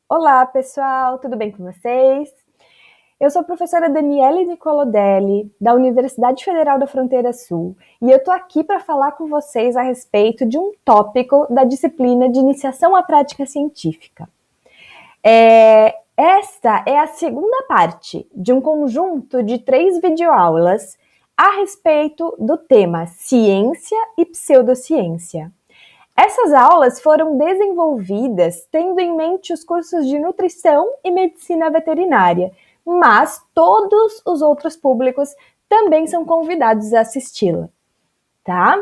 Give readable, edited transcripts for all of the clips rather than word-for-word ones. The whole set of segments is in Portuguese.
Olá, pessoal, tudo bem com vocês? Eu sou a professora Daniele Nicolodelli, da Universidade Federal da Fronteira Sul, e eu tô aqui para falar com vocês a respeito de um tópico da disciplina de Iniciação à Prática Científica. Esta é a segunda parte de um conjunto de 3 videoaulas a respeito do tema Ciência e Pseudociência. Essas aulas foram desenvolvidas tendo em mente os cursos de nutrição e medicina veterinária, mas todos os outros públicos também são convidados a assisti-la, tá?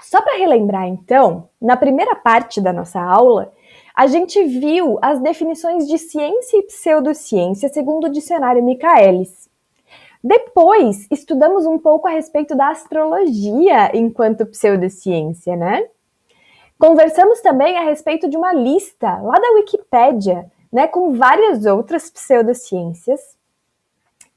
Só para relembrar, então, na primeira parte da nossa aula, a gente viu as definições de ciência e pseudociência segundo o dicionário Michaelis. Depois, estudamos um pouco a respeito da astrologia enquanto pseudociência, né? Conversamos também a respeito de uma lista lá da Wikipédia, né, com várias outras pseudociências.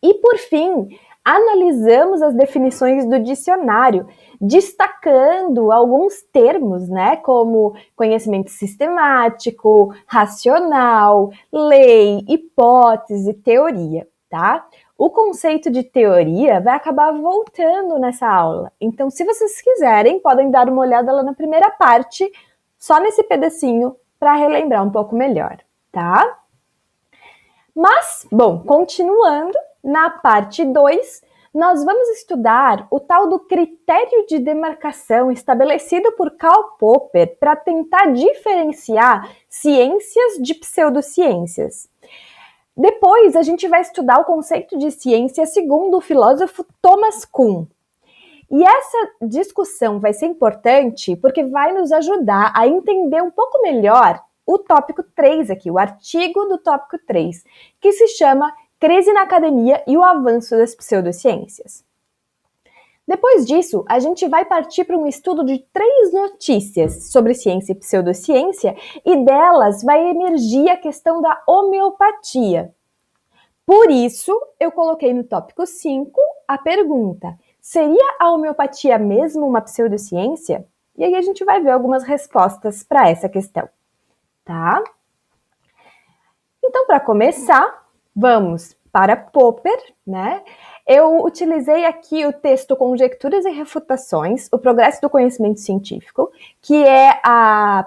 E, por fim, analisamos as definições do dicionário, destacando alguns termos, né, como conhecimento sistemático, racional, lei, hipótese, teoria, tá? O conceito de teoria vai acabar voltando nessa aula. Então, se vocês quiserem, podem dar uma olhada lá na primeira parte, só nesse pedacinho, para relembrar um pouco melhor, tá? Mas, bom, continuando, na parte 2, nós vamos estudar o tal do critério de demarcação estabelecido por Karl Popper para tentar diferenciar ciências de pseudociências. Depois, a gente vai estudar o conceito de ciência segundo o filósofo Thomas Kuhn. E essa discussão vai ser importante porque vai nos ajudar a entender um pouco melhor o tópico 3 aqui, o artigo do tópico 3, que se chama Crise na Academia e o Avanço das Pseudociências. Depois disso, a gente vai partir para um estudo de 3 notícias sobre ciência e pseudociência, e delas vai emergir a questão da homeopatia. Por isso, eu coloquei no tópico 5 a pergunta: seria a homeopatia mesmo uma pseudociência? E aí a gente vai ver algumas respostas para essa questão, tá? Então, para começar, vamos para Popper, né? Eu utilizei aqui o texto Conjecturas e Refutações, o Progresso do Conhecimento Científico, que é a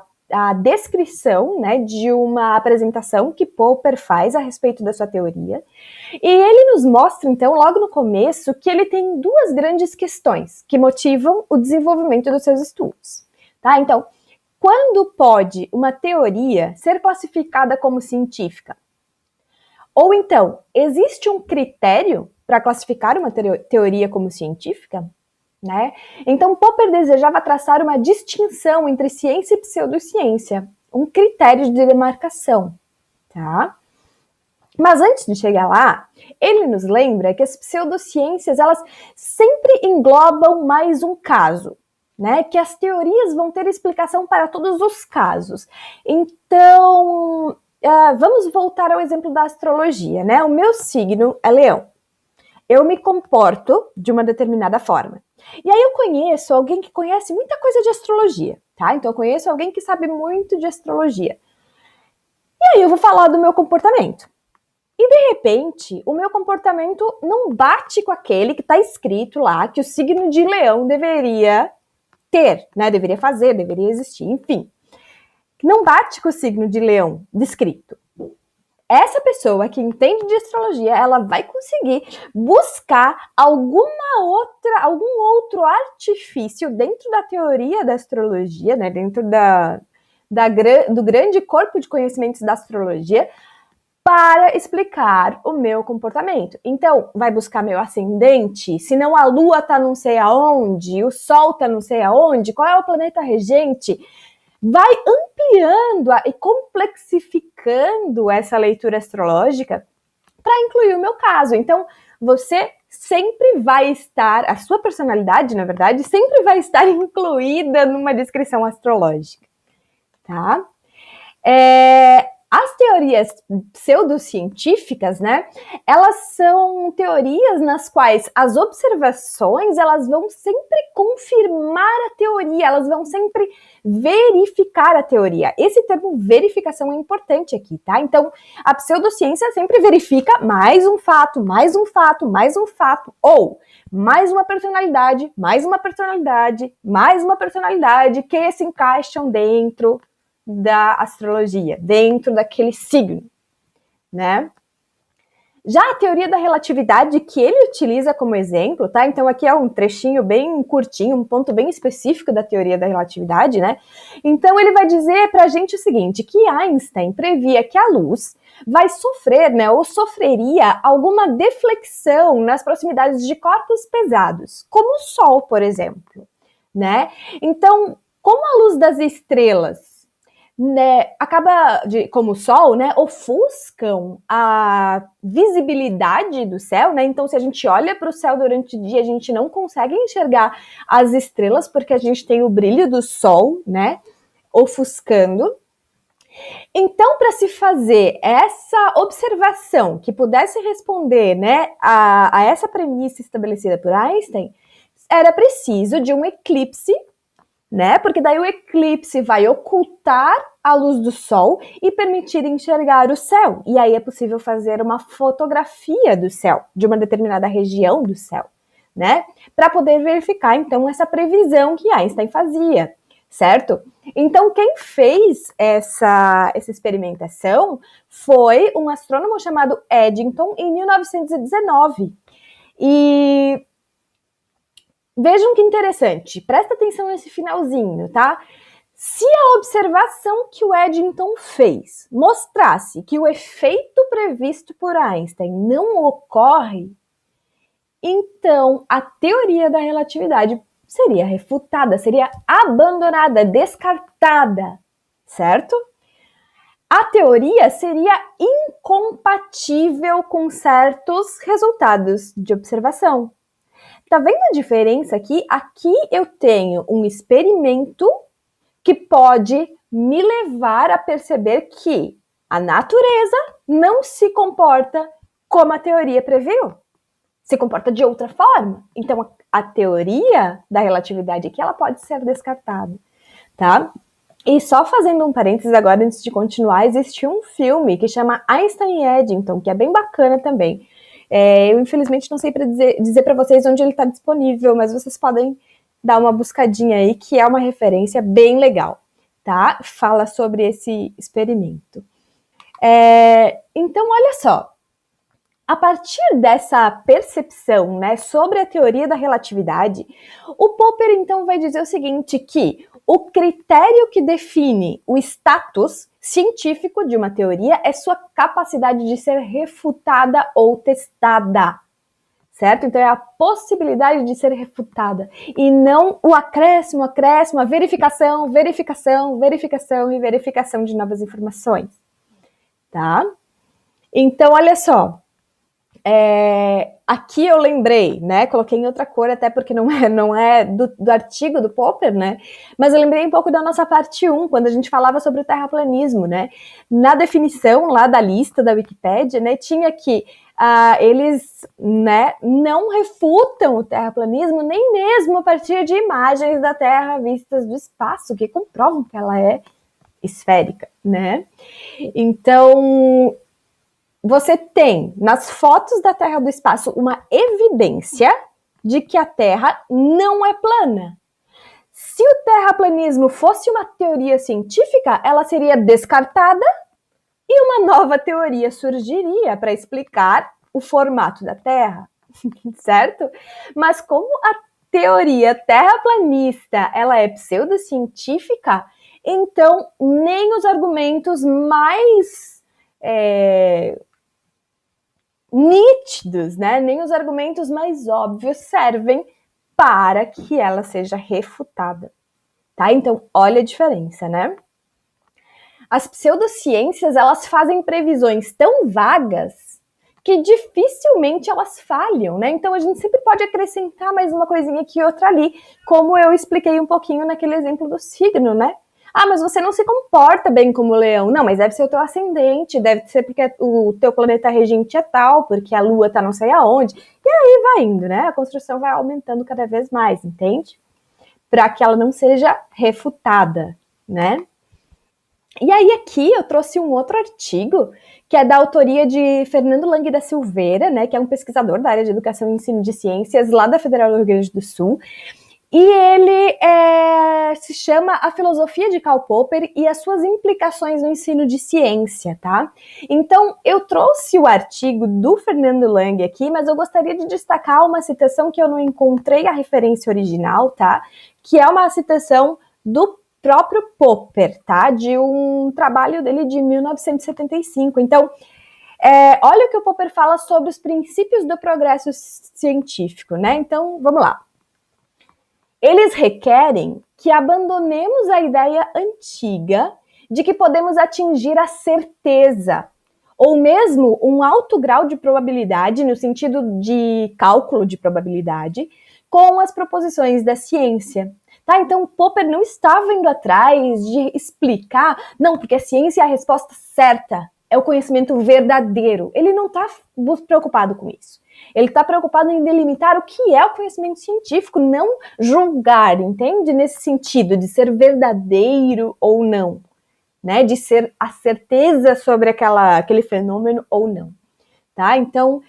descrição, né, de uma apresentação que Popper faz a respeito da sua teoria. E ele nos mostra, então, logo no começo, que ele tem 2 grandes questões que motivam o desenvolvimento dos seus estudos, tá? Então, quando pode uma teoria ser classificada como científica? Ou então, existe um critério para classificar uma teoria como científica? Né? Então, Popper desejava traçar uma distinção entre ciência e pseudociência, um critério de demarcação, tá? Mas antes de chegar lá, ele nos lembra que as pseudociências, elas sempre englobam mais um caso, né? Que as teorias vão ter explicação para todos os casos. Então, vamos voltar ao exemplo da astrologia, né? O meu signo é Leão. Eu me comporto de uma determinada forma. E aí eu conheço alguém que conhece muita coisa de astrologia, tá? Então eu conheço alguém que sabe muito de astrologia. E aí eu vou falar do meu comportamento. E de repente, o meu comportamento não bate com aquele que está escrito lá que o signo de Leão deveria ter, né? Deveria fazer, deveria existir, enfim. Não bate com o signo de Leão descrito. Essa pessoa que entende de astrologia, ela vai conseguir buscar algum outro artifício dentro da teoria da astrologia, né? Dentro do grande corpo de conhecimentos da astrologia, para explicar o meu comportamento. Então, vai buscar meu ascendente, se não a lua está não sei aonde, o sol está não sei aonde, qual é o planeta regente, vai ampliando e complexificando essa leitura astrológica para incluir o meu caso. Então, você sempre vai estar, a sua personalidade, na verdade, sempre vai estar incluída numa descrição astrológica, tá? As teorias pseudocientíficas, né, elas são teorias nas quais as observações, elas vão sempre confirmar a teoria, elas vão sempre verificar a teoria. Esse termo verificação é importante aqui, tá? Então, a pseudociência sempre verifica mais um fato, mais um fato, mais um fato, ou mais uma personalidade, mais uma personalidade, mais uma personalidade que se encaixam dentro da astrologia, dentro daquele signo, né? Já a teoria da relatividade que ele utiliza como exemplo, tá? Então aqui é um trechinho bem curtinho, um ponto bem específico da teoria da relatividade, né? Então ele vai dizer pra gente o seguinte, que Einstein previa que a luz vai sofrer, né, ou sofreria alguma deflexão nas proximidades de corpos pesados, como o Sol, por exemplo, né? Então, como a luz das estrelas, né, como o Sol, né, ofuscam a visibilidade do céu, né? Então, se a gente olha para o céu durante o dia, a gente não consegue enxergar as estrelas porque a gente tem o brilho do Sol, né, ofuscando. Então, para se fazer essa observação que pudesse responder, né, a essa premissa estabelecida por Einstein, era preciso de um eclipse, né? Porque daí o eclipse vai ocultar a luz do Sol e permitir enxergar o céu. E aí é possível fazer uma fotografia do céu, de uma determinada região do céu, né? Para poder verificar, então, essa previsão que Einstein fazia, certo? Então, quem fez essa experimentação foi um astrônomo chamado Eddington, em 1919. E vejam que interessante, presta atenção nesse finalzinho, tá? Se a observação que o Eddington fez mostrasse que o efeito previsto por Einstein não ocorre, então a teoria da relatividade seria refutada, seria abandonada, descartada, certo? A teoria seria incompatível com certos resultados de observação. Tá vendo a diferença aqui? Aqui eu tenho um experimento que pode me levar a perceber que a natureza não se comporta como a teoria previu. Se comporta de outra forma. Então, a teoria da relatividade aqui, ela pode ser descartada, tá? E só fazendo um parênteses agora, antes de continuar, existe um filme que chama Einstein e Eddington, que é bem bacana também. Eu, infelizmente, não sei para dizer para vocês onde ele está disponível, mas vocês podem dar uma buscadinha aí, que é uma referência bem legal, tá? Fala sobre esse experimento. Então, olha só. A partir dessa percepção, né, sobre a teoria da relatividade, o Popper, então, vai dizer o seguinte, que o critério que define o status científico de uma teoria é sua capacidade de ser refutada ou testada, certo? Então, é a possibilidade de ser refutada, e não o acréscimo, a verificação e verificação de novas informações, tá? Então, olha só. Aqui eu lembrei, né? Coloquei em outra cor, até porque não é do artigo do Popper, né? Mas eu lembrei um pouco da nossa parte 1, quando a gente falava sobre o terraplanismo, né? Na definição lá da lista da Wikipédia, né? Tinha que eles, né, não refutam o terraplanismo nem mesmo a partir de imagens da Terra vistas do espaço, que comprovam que ela é esférica, né? Então, você tem, nas fotos da Terra do espaço, uma evidência de que a Terra não é plana. Se o terraplanismo fosse uma teoria científica, ela seria descartada e uma nova teoria surgiria para explicar o formato da Terra, certo? Mas como a teoria terraplanista ela é pseudocientífica, então nem os argumentos mais nítidos, né? Nem os argumentos mais óbvios servem para que ela seja refutada, tá? Então, olha a diferença, né? As pseudociências, elas fazem previsões tão vagas que dificilmente elas falham, né? Então, a gente sempre pode acrescentar mais uma coisinha aqui e outra ali, como eu expliquei um pouquinho naquele exemplo do signo, né? Ah, mas você não se comporta bem como leão. Não, mas deve ser o teu ascendente, deve ser porque o teu planeta regente é tal, porque a lua tá não sei aonde. E aí vai indo, né? A construção vai aumentando cada vez mais, entende? Para que ela não seja refutada, né? E aí aqui eu trouxe um outro artigo, que é da autoria de Fernando Lang da Silveira, né, que é um pesquisador da área de educação e ensino de ciências lá da Federal do Rio Grande do Sul, e ele se chama A Filosofia de Karl Popper e as suas implicações no ensino de ciência, tá? Então, eu trouxe o artigo do Fernando Lang aqui, mas eu gostaria de destacar uma citação que eu não encontrei a referência original, tá? Que é uma citação do próprio Popper, tá? De um trabalho dele de 1975. Então, olha o que o Popper fala sobre os princípios do progresso científico, né? Então, vamos lá. Eles requerem que abandonemos a ideia antiga de que podemos atingir a certeza, ou mesmo um alto grau de probabilidade, no sentido de cálculo de probabilidade, com as proposições da ciência. Tá? Então, Popper não estava indo atrás de explicar, não, porque a ciência é a resposta certa, é o conhecimento verdadeiro. Ele não está preocupado com isso. Ele está preocupado em delimitar o que é o conhecimento científico, não julgar, entende? Nesse sentido, de ser verdadeiro ou não, né? De ser a certeza sobre aquele fenômeno ou não, tá? Então,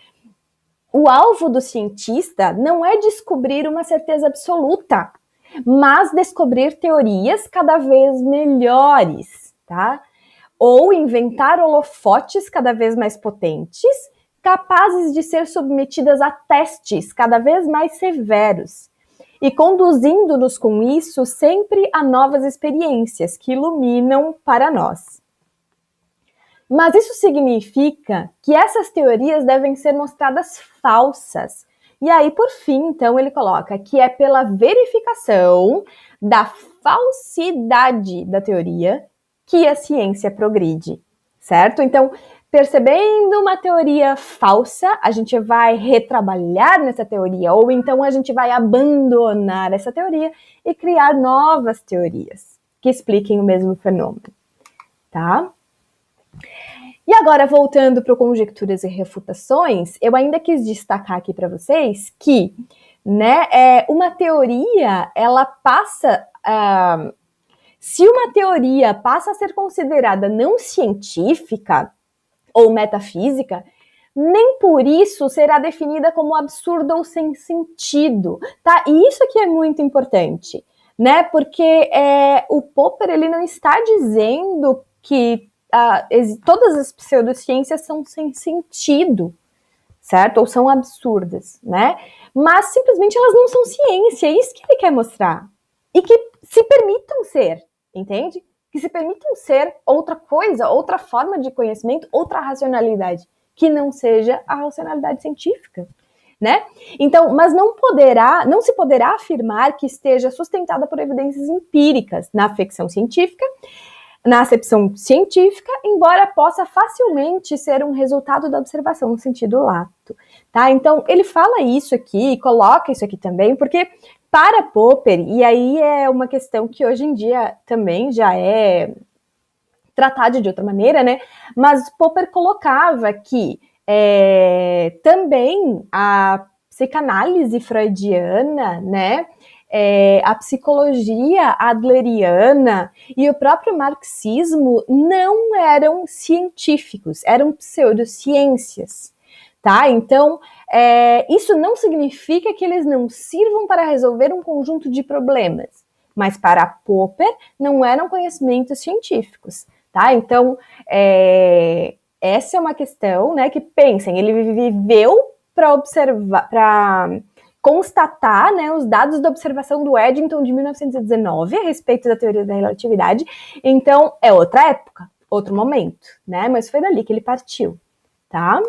o alvo do cientista não é descobrir uma certeza absoluta, mas descobrir teorias cada vez melhores, tá? Ou inventar holofotes cada vez mais potentes, capazes de ser submetidas a testes cada vez mais severos, e conduzindo-nos com isso sempre a novas experiências que iluminam para nós. Mas isso significa que essas teorias devem ser mostradas falsas. E aí, por fim, então, ele coloca que é pela verificação da falsidade da teoria que a ciência progride, certo? Então, percebendo uma teoria falsa, a gente vai retrabalhar nessa teoria, ou então a gente vai abandonar essa teoria e criar novas teorias que expliquem o mesmo fenômeno, tá? E agora, voltando para o conjecturas e refutações, eu ainda quis destacar aqui para vocês que, né, uma teoria, ela passa... se uma teoria passa a ser considerada não científica ou metafísica, nem por isso será definida como absurda ou sem sentido, tá? E isso aqui é muito importante, né? Porque o Popper, ele não está dizendo que todas as pseudociências são sem sentido, certo? Ou são absurdas, né? Mas simplesmente elas não são ciência, é isso que ele quer mostrar. E que se permitam ser, entende? Que se permitam ser outra coisa, outra forma de conhecimento, outra racionalidade, que não seja a racionalidade científica, né? Então, mas não se poderá afirmar que esteja sustentada por evidências empíricas na acepção científica, embora possa facilmente ser um resultado da observação no sentido lato, tá? Então, ele fala isso aqui, coloca isso aqui também, porque para Popper, e aí é uma questão que hoje em dia também já é tratada de outra maneira, né? Mas Popper colocava que também a psicanálise freudiana, né? A psicologia adleriana e o próprio marxismo não eram científicos, eram pseudociências, tá? Então, isso não significa que eles não sirvam para resolver um conjunto de problemas, mas para Popper não eram conhecimentos científicos, tá? Então, essa é uma questão, né, que pensem, ele viveu para observar, para constatar, né, os dados da observação do Eddington de 1919 a respeito da teoria da relatividade. Então, é outra época, outro momento, né? Mas foi dali que ele partiu, tá?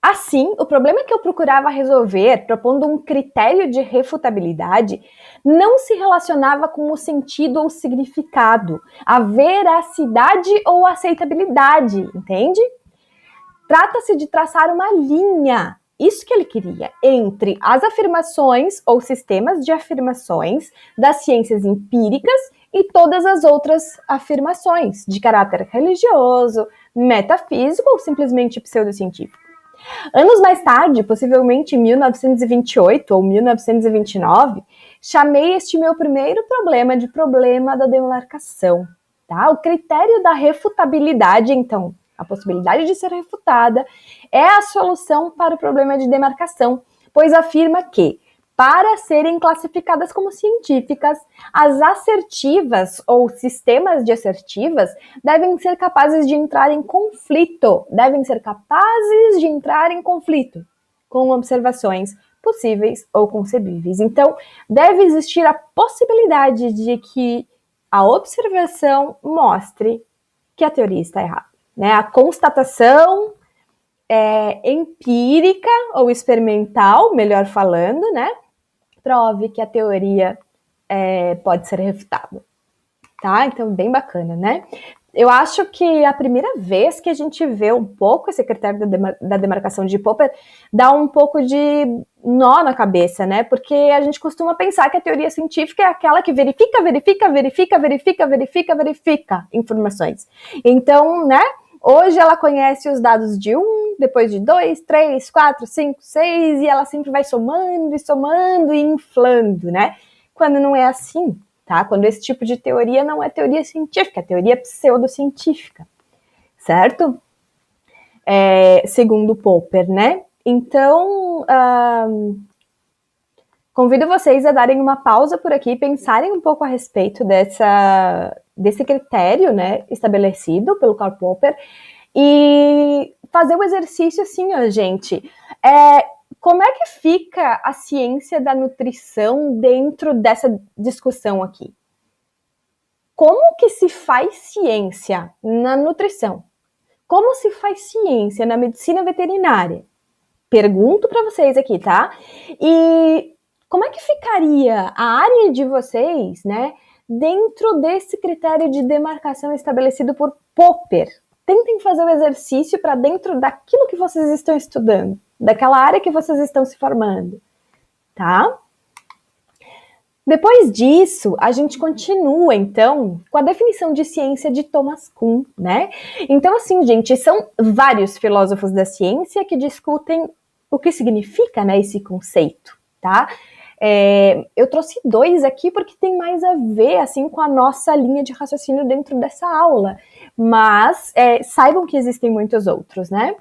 Assim, o problema que eu procurava resolver, propondo um critério de refutabilidade, não se relacionava com o sentido ou significado, a veracidade ou aceitabilidade, entende? Trata-se de traçar uma linha isso que ele queria, entre as afirmações ou sistemas de afirmações das ciências empíricas e todas as outras afirmações de caráter religioso, metafísico ou simplesmente pseudocientífico. Anos mais tarde, possivelmente em 1928 ou 1929, chamei este meu primeiro problema de problema da demarcação. Tá? O critério da refutabilidade, então, a possibilidade de ser refutada, é a solução para o problema de demarcação, pois afirma que, para serem classificadas como científicas, as assertivas ou sistemas de assertivas devem ser capazes de entrar em conflito, com observações possíveis ou concebíveis. Então, deve existir a possibilidade de que a observação mostre que a teoria está errada, né? A constatação empírica ou experimental, melhor falando, né? Prove que a teoria pode ser refutada, tá? Então, bem bacana, né? Eu acho que a primeira vez que a gente vê um pouco esse critério da demarcação de Popper dá um pouco de nó na cabeça, né? Porque a gente costuma pensar que a teoria científica é aquela que verifica informações. Então, né? Hoje ela conhece os dados de 1, depois de 2, 3, 4, 5, 6, e ela sempre vai somando e inflando, né? Quando não é assim, tá? Quando esse tipo de teoria não é teoria científica, é teoria pseudocientífica, certo? Segundo Popper, né? Então, convido vocês a darem uma pausa por aqui, pensarem um pouco a respeito desse critério, né, estabelecido pelo Karl Popper, e fazer o exercício assim, ó, gente. Como é que fica a ciência da nutrição dentro dessa discussão aqui? Como que se faz ciência na nutrição? Como se faz ciência na medicina veterinária? Pergunto para vocês aqui, tá? E como é que ficaria a área de vocês, né, dentro desse critério de demarcação estabelecido por Popper? Tentem fazer o exercício para dentro daquilo que vocês estão estudando, daquela área que vocês estão se formando, tá? Depois disso, a gente continua, então, com a definição de ciência de Thomas Kuhn, né? Então, assim, gente, são vários filósofos da ciência que discutem o que significa, né, esse conceito, tá? Eu trouxe 2 aqui porque tem mais a ver, assim, com a nossa linha de raciocínio dentro dessa aula, mas saibam que existem muitos outros, né?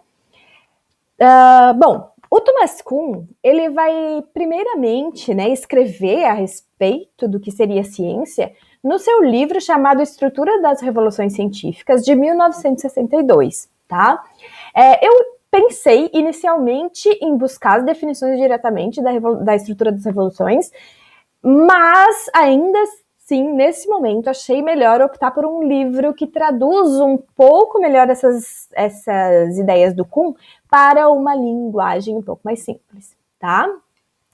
Bom, o Thomas Kuhn, ele vai primeiramente, né, escrever a respeito do que seria ciência no seu livro chamado Estrutura das Revoluções Científicas, de 1962, tá? Eu pensei inicialmente em buscar as definições diretamente da estrutura das revoluções, mas ainda assim, nesse momento, achei melhor optar por um livro que traduz um pouco melhor essas ideias do Kuhn para uma linguagem um pouco mais simples, tá?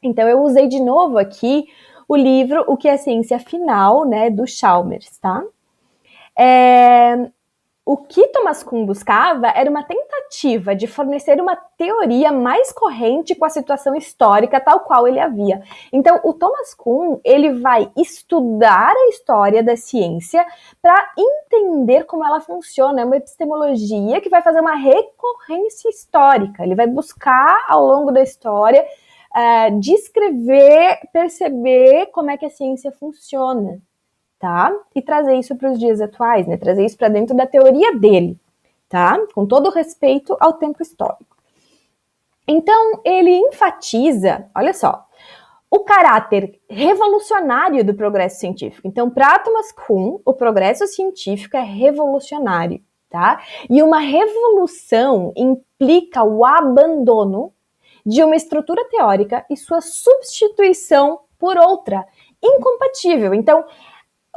Então, eu usei de novo aqui o livro O que é Ciência Final, né, do Chalmers, tá? O que Thomas Kuhn buscava era uma tentativa de fornecer uma teoria mais corrente com a situação histórica tal qual ele havia. Então, o Thomas Kuhn, ele vai estudar a história da ciência para entender como ela funciona. É uma epistemologia que vai fazer uma recorrência histórica. Ele vai buscar, ao longo da história, descrever, perceber como é que a ciência funciona. Tá? E trazer isso para os dias atuais, né? Trazer isso para dentro da teoria dele, tá? Com todo o respeito ao tempo histórico. Então, ele enfatiza, olha só, o caráter revolucionário do progresso científico. Então, para Thomas Kuhn, o progresso científico é revolucionário, tá? E uma revolução implica o abandono de uma estrutura teórica e sua substituição por outra incompatível. Então,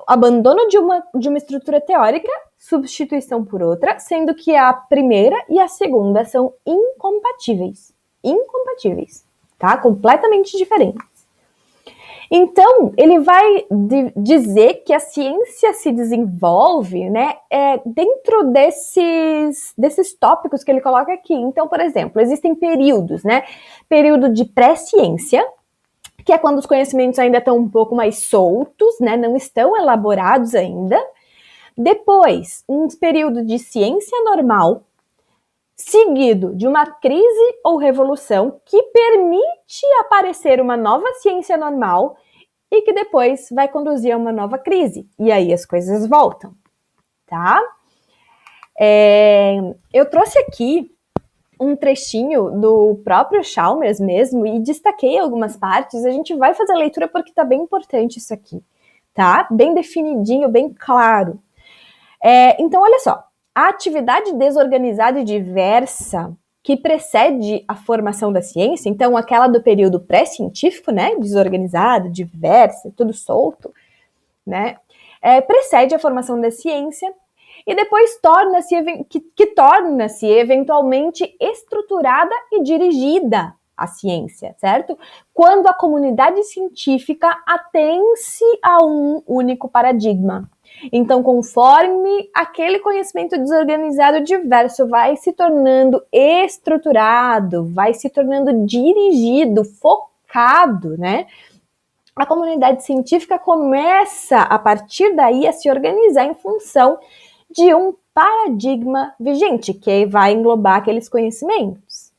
abandono de uma estrutura teórica, substituição por outra, sendo que a primeira e a segunda são incompatíveis. Incompatíveis, tá? Completamente diferentes. Então, ele vai dizer que a ciência se desenvolve, né, dentro desses tópicos que ele coloca aqui. Então, por exemplo, existem períodos, né? Período de pré-ciência, que é quando os conhecimentos ainda estão um pouco mais soltos, né, não estão elaborados ainda. Depois, um período de ciência normal, seguido de uma crise ou revolução que permite aparecer uma nova ciência normal e que depois vai conduzir a uma nova crise. E aí as coisas voltam, tá? Eu trouxe aqui um trechinho do próprio Chalmers mesmo e destaquei algumas partes. A gente vai fazer a leitura porque tá bem importante isso aqui, tá? Bem definidinho, bem claro. Então, olha só. A atividade desorganizada e diversa que precede a formação da ciência, então aquela do período pré-científico, né, desorganizada, diversa, tudo solto, né, precede a formação da ciência e depois torna-se eventualmente estruturada e dirigida a ciência, certo? Quando a comunidade científica atém-se a um único paradigma. Então, conforme aquele conhecimento desorganizado diverso vai se tornando estruturado, vai se tornando dirigido, focado, né? A comunidade científica começa, a partir daí, a se organizar em função de um paradigma vigente, que vai englobar aqueles conhecimentos,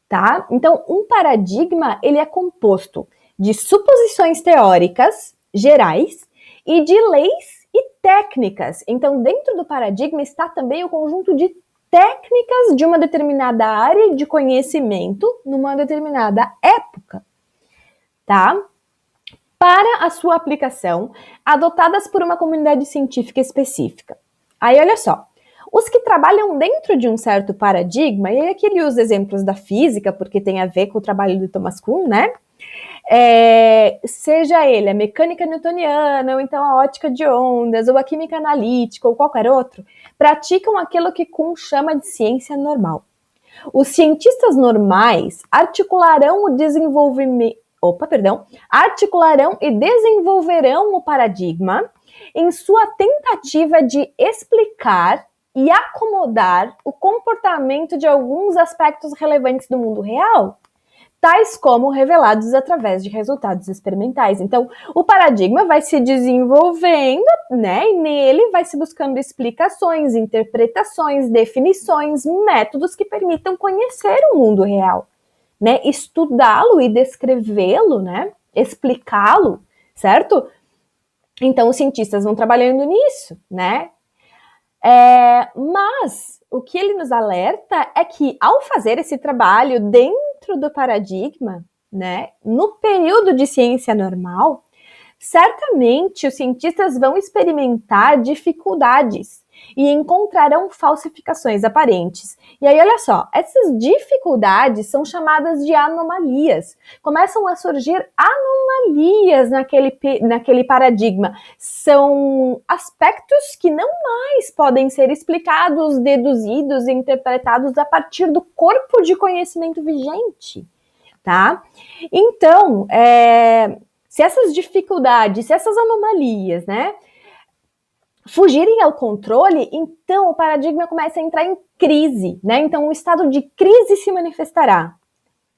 tá? Então, um paradigma, ele é composto de suposições teóricas gerais e de leis e técnicas. Então, dentro do paradigma está também o conjunto de técnicas de uma determinada área de conhecimento numa determinada época, tá? Para a sua aplicação, adotadas por uma comunidade científica específica. Aí, olha só, os que trabalham dentro de um certo paradigma, e aqui ele usa exemplos da física, porque tem a ver com o trabalho do Thomas Kuhn, né? Seja ele a mecânica newtoniana, ou então a ótica de ondas, ou a química analítica, ou qualquer outro, praticam aquilo que Kuhn chama de ciência normal. Os cientistas normais articularão e desenvolverão o paradigma em sua tentativa de explicar e acomodar o comportamento de alguns aspectos relevantes do mundo real, tais como revelados através de resultados experimentais. Então, o paradigma vai se desenvolvendo, né, e nele vai se buscando explicações, interpretações, definições, métodos que permitam conhecer o mundo real, né, estudá-lo e descrevê-lo, né, explicá-lo, certo? Então, os cientistas vão trabalhando nisso, né? Mas o que ele nos alerta é que, ao fazer esse trabalho dentro do paradigma, né, no período de ciência normal, certamente os cientistas vão experimentar dificuldades e encontrarão falsificações aparentes. E aí, olha só, essas dificuldades são chamadas de anomalias. Começam a surgir anomalias naquele paradigma. São aspectos que não mais podem ser explicados, deduzidos, interpretados a partir do corpo de conhecimento vigente, tá? Então, se essas dificuldades, se essas anomalias, né, fugirem ao controle, então o paradigma começa a entrar em crise, né? Então, um estado de crise se manifestará,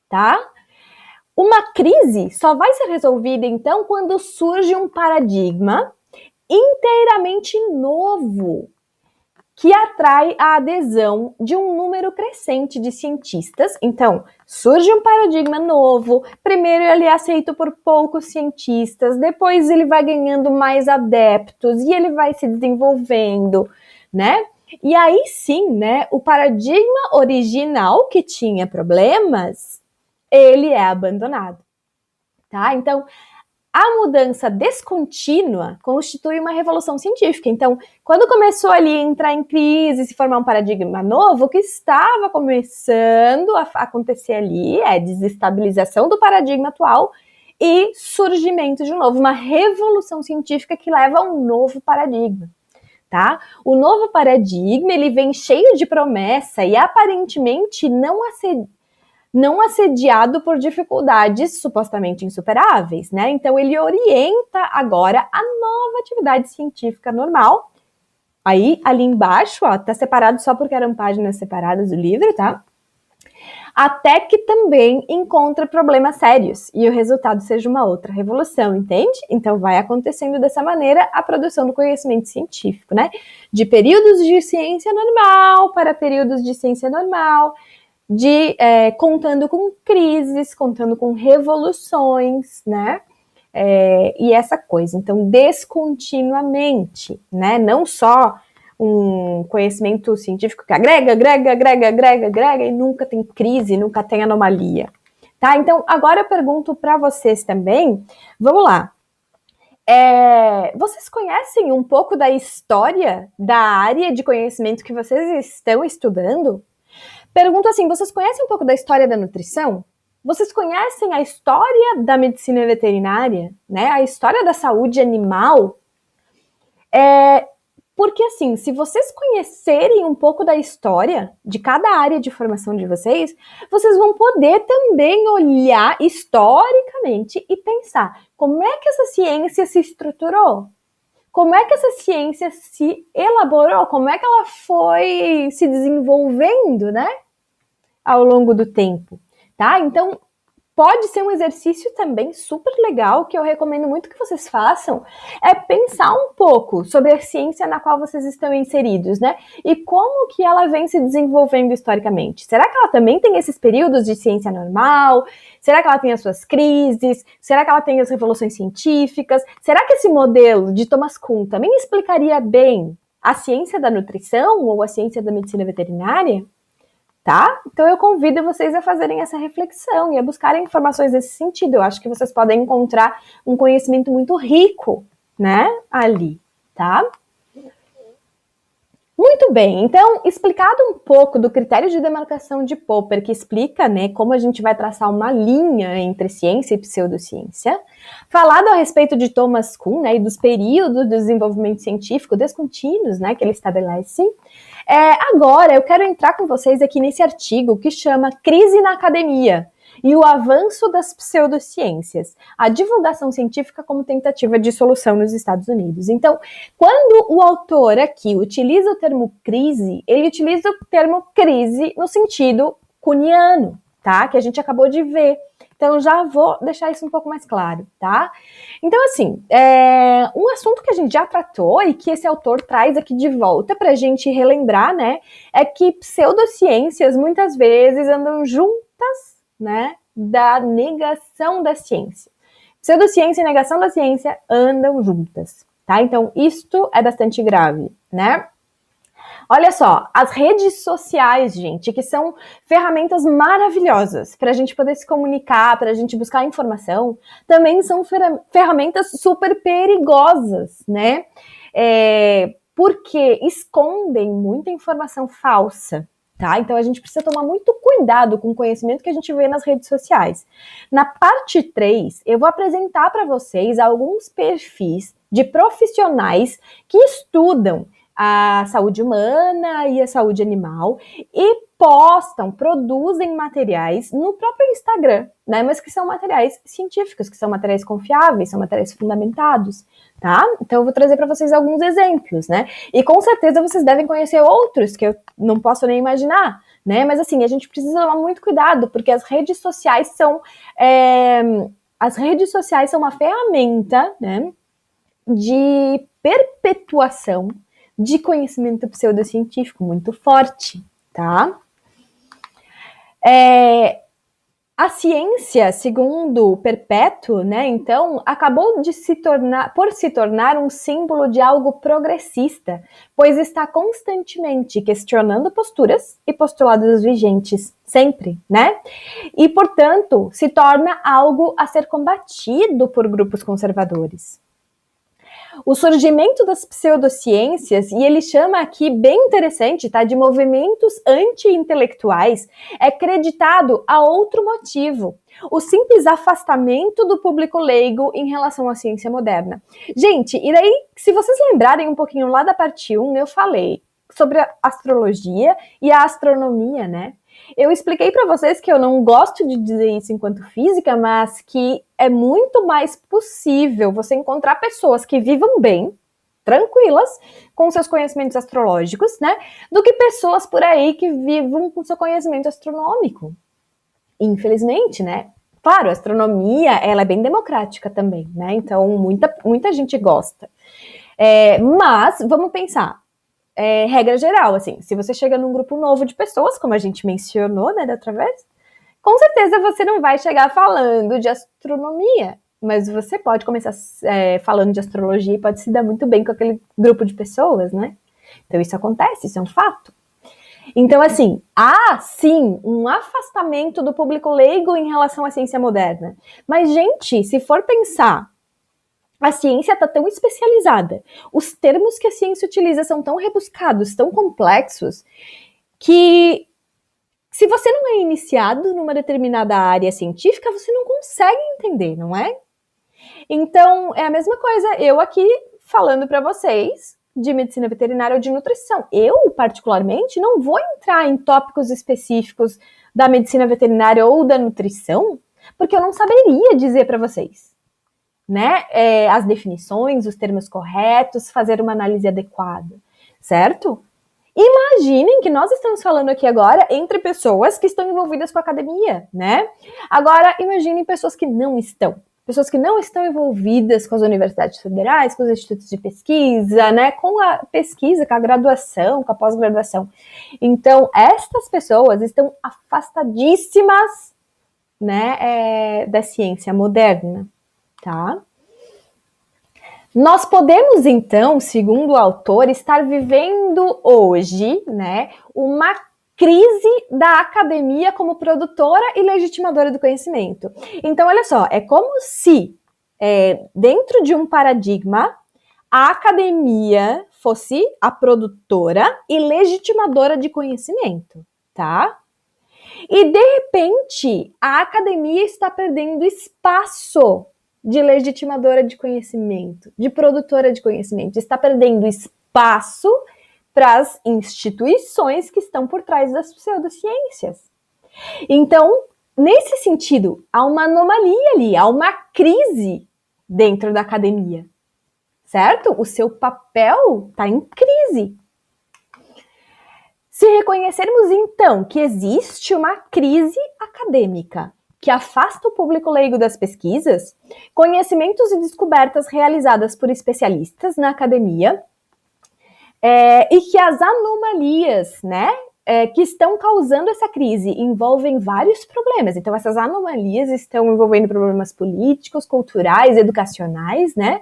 tá? Uma crise só vai ser resolvida, então, quando surge um paradigma inteiramente novo, que atrai a adesão de um número crescente de cientistas. Então, surge um paradigma novo, primeiro ele é aceito por poucos cientistas, depois ele vai ganhando mais adeptos e ele vai se desenvolvendo, né? E aí sim, né, o paradigma original que tinha problemas, ele é abandonado, tá? Então, a mudança descontínua constitui uma revolução científica. Então, quando começou ali a entrar em crise, se formar um paradigma novo, o que estava começando a acontecer ali é a desestabilização do paradigma atual e surgimento de um novo, uma revolução científica que leva a um novo paradigma, tá? O novo paradigma, ele vem cheio de promessa e aparentemente não assediado por dificuldades supostamente insuperáveis, né? Então ele orienta agora a nova atividade científica normal. Aí, ali embaixo, ó, tá separado só porque eram páginas separadas do livro, tá? Até que também encontra problemas sérios e o resultado seja uma outra revolução, entende? Então vai acontecendo dessa maneira a produção do conhecimento científico, né? De períodos de ciência normal para períodos de ciência normal, contando com crises, contando com revoluções, né? E essa coisa, então, descontinuamente, né? Não só um conhecimento científico que agrega e nunca tem crise, nunca tem anomalia, tá? Então, agora eu pergunto para vocês também, vamos lá. Vocês conhecem um pouco da história da área de conhecimento que vocês estão estudando? Pergunto assim, vocês conhecem um pouco da história da nutrição? Vocês conhecem a história da medicina veterinária, né? A história da saúde animal? Porque assim, se vocês conhecerem um pouco da história de cada área de formação de vocês, vocês vão poder também olhar historicamente e pensar como é que essa ciência se estruturou? Como é que essa ciência se elaborou? Como é que ela foi se desenvolvendo, né? Ao longo do tempo, tá? Então, pode ser um exercício também super legal, que eu recomendo muito que vocês façam, é pensar um pouco sobre a ciência na qual vocês estão inseridos, né? E como que ela vem se desenvolvendo historicamente. Será que ela também tem esses períodos de ciência normal? Será que ela tem as suas crises? Será que ela tem as revoluções científicas? Será que esse modelo de Thomas Kuhn também explicaria bem a ciência da nutrição ou a ciência da medicina veterinária? Tá? Então eu convido vocês a fazerem essa reflexão e a buscarem informações nesse sentido. Eu acho que vocês podem encontrar um conhecimento muito rico, né, ali, tá? Muito bem, então, explicado um pouco do critério de demarcação de Popper, que explica, né, como a gente vai traçar uma linha entre ciência e pseudociência, falado a respeito de Thomas Kuhn, né, e dos períodos do desenvolvimento científico descontínuos, né, que ele estabelece, agora eu quero entrar com vocês aqui nesse artigo que chama Crise na Academia e o avanço das pseudociências, a divulgação científica como tentativa de solução nos Estados Unidos. Então, quando o autor aqui utiliza o termo crise, ele utiliza o termo crise no sentido kuhniano, tá? Que a gente acabou de ver. Então, já vou deixar isso um pouco mais claro, tá? Então, assim, um assunto que a gente já tratou e que esse autor traz aqui de volta para a gente relembrar, né, é que pseudociências muitas vezes andam juntas, né, da negação da ciência. Pseudociência e negação da ciência andam juntas, tá? Então, isto é bastante grave, né? Olha só, as redes sociais, gente, que são ferramentas maravilhosas para a gente poder se comunicar, para a gente buscar informação, também são ferramentas super perigosas, né? Porque escondem muita informação falsa, tá? Então a gente precisa tomar muito cuidado com o conhecimento que a gente vê nas redes sociais. Na parte 3, eu vou apresentar para vocês alguns perfis de profissionais que estudam a saúde humana e a saúde animal e produzem materiais no próprio Instagram, né? Mas que são materiais científicos, que são materiais confiáveis, são materiais fundamentados, tá? Então eu vou trazer para vocês alguns exemplos, né? E com certeza vocês devem conhecer outros que eu não posso nem imaginar, né? Mas assim, a gente precisa tomar muito cuidado, porque as redes sociais são uma ferramenta, né, de perpetuação de conhecimento pseudocientífico muito forte, tá? A ciência, segundo Perpétuo, né, então, acabou de se tornar um símbolo de algo progressista, pois está constantemente questionando posturas e postulados vigentes, sempre, né? E, portanto, se torna algo a ser combatido por grupos conservadores. O surgimento das pseudociências, e ele chama aqui bem interessante, tá, de movimentos anti-intelectuais, é creditado a outro motivo: o simples afastamento do público leigo em relação à ciência moderna. Gente, e daí, se vocês lembrarem um pouquinho lá da parte 1, eu falei sobre a astrologia e a astronomia, né? Eu expliquei para vocês que eu não gosto de dizer isso enquanto física, mas que é muito mais possível você encontrar pessoas que vivam bem, tranquilas, com seus conhecimentos astrológicos, né? Do que pessoas por aí que vivam com seu conhecimento astronômico. Infelizmente, né? Claro, a astronomia, ela é bem democrática também, né? Então, muita gente gosta. Mas, vamos pensar, regra geral, assim, se você chega num grupo novo de pessoas, como a gente mencionou, né, da outra vez, com certeza você não vai chegar falando de astronomia, mas você pode começar falando de astrologia e pode se dar muito bem com aquele grupo de pessoas, né? Então isso acontece, isso é um fato. Então, assim, há sim um afastamento do público leigo em relação à ciência moderna. Mas, gente, se for pensar, a ciência está tão especializada, os termos que a ciência utiliza são tão rebuscados, tão complexos, que se você não é iniciado numa determinada área científica, você não consegue entender, não é? Então, é a mesma coisa, eu aqui falando para vocês de medicina veterinária ou de nutrição. Eu, particularmente, não vou entrar em tópicos específicos da medicina veterinária ou da nutrição, porque eu não saberia dizer para vocês, né? As definições, os termos corretos, fazer uma análise adequada, certo? Imaginem que nós estamos falando aqui agora entre pessoas que estão envolvidas com a academia, né? Agora, imaginem pessoas que não estão. Pessoas que não estão envolvidas com as universidades federais, com os institutos de pesquisa, né? Com a pesquisa, com a graduação, com a pós-graduação. Então, estas pessoas estão afastadíssimas, né, da ciência moderna, tá? Nós podemos, então, segundo o autor, estar vivendo hoje, né, uma crise da academia como produtora e legitimadora do conhecimento. Então, olha só, é como se, dentro de um paradigma, a academia fosse a produtora e legitimadora de conhecimento, tá? E, de repente, a academia está perdendo espaço de legitimadora de conhecimento, de produtora de conhecimento, está perdendo espaço para as instituições que estão por trás das pseudociências. Então, nesse sentido, há uma anomalia ali, há uma crise dentro da academia, certo? O seu papel está em crise. Se reconhecermos, então, que existe uma crise acadêmica que afasta o público leigo das pesquisas, conhecimentos e descobertas realizadas por especialistas na academia, e que as anomalias, né, que estão causando essa crise envolvem vários problemas. Então, essas anomalias estão envolvendo problemas políticos, culturais, educacionais, né?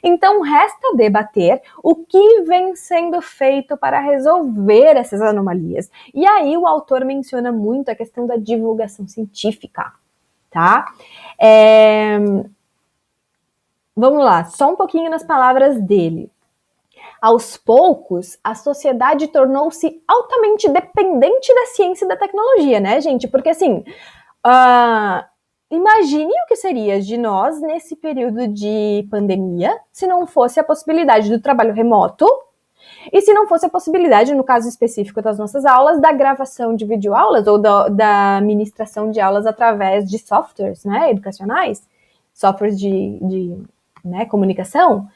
Então, resta debater o que vem sendo feito para resolver essas anomalias. E aí o autor menciona muito a questão da divulgação científica, tá? Vamos lá, só um pouquinho nas palavras dele. Aos poucos, a sociedade tornou-se altamente dependente da ciência e da tecnologia, né, gente? Porque, assim, imagine o que seria de nós nesse período de pandemia se não fosse a possibilidade do trabalho remoto e se não fosse a possibilidade, no caso específico das nossas aulas, da gravação de videoaulas ou da ministração de aulas através de softwares, né, educacionais, softwares de comunicação.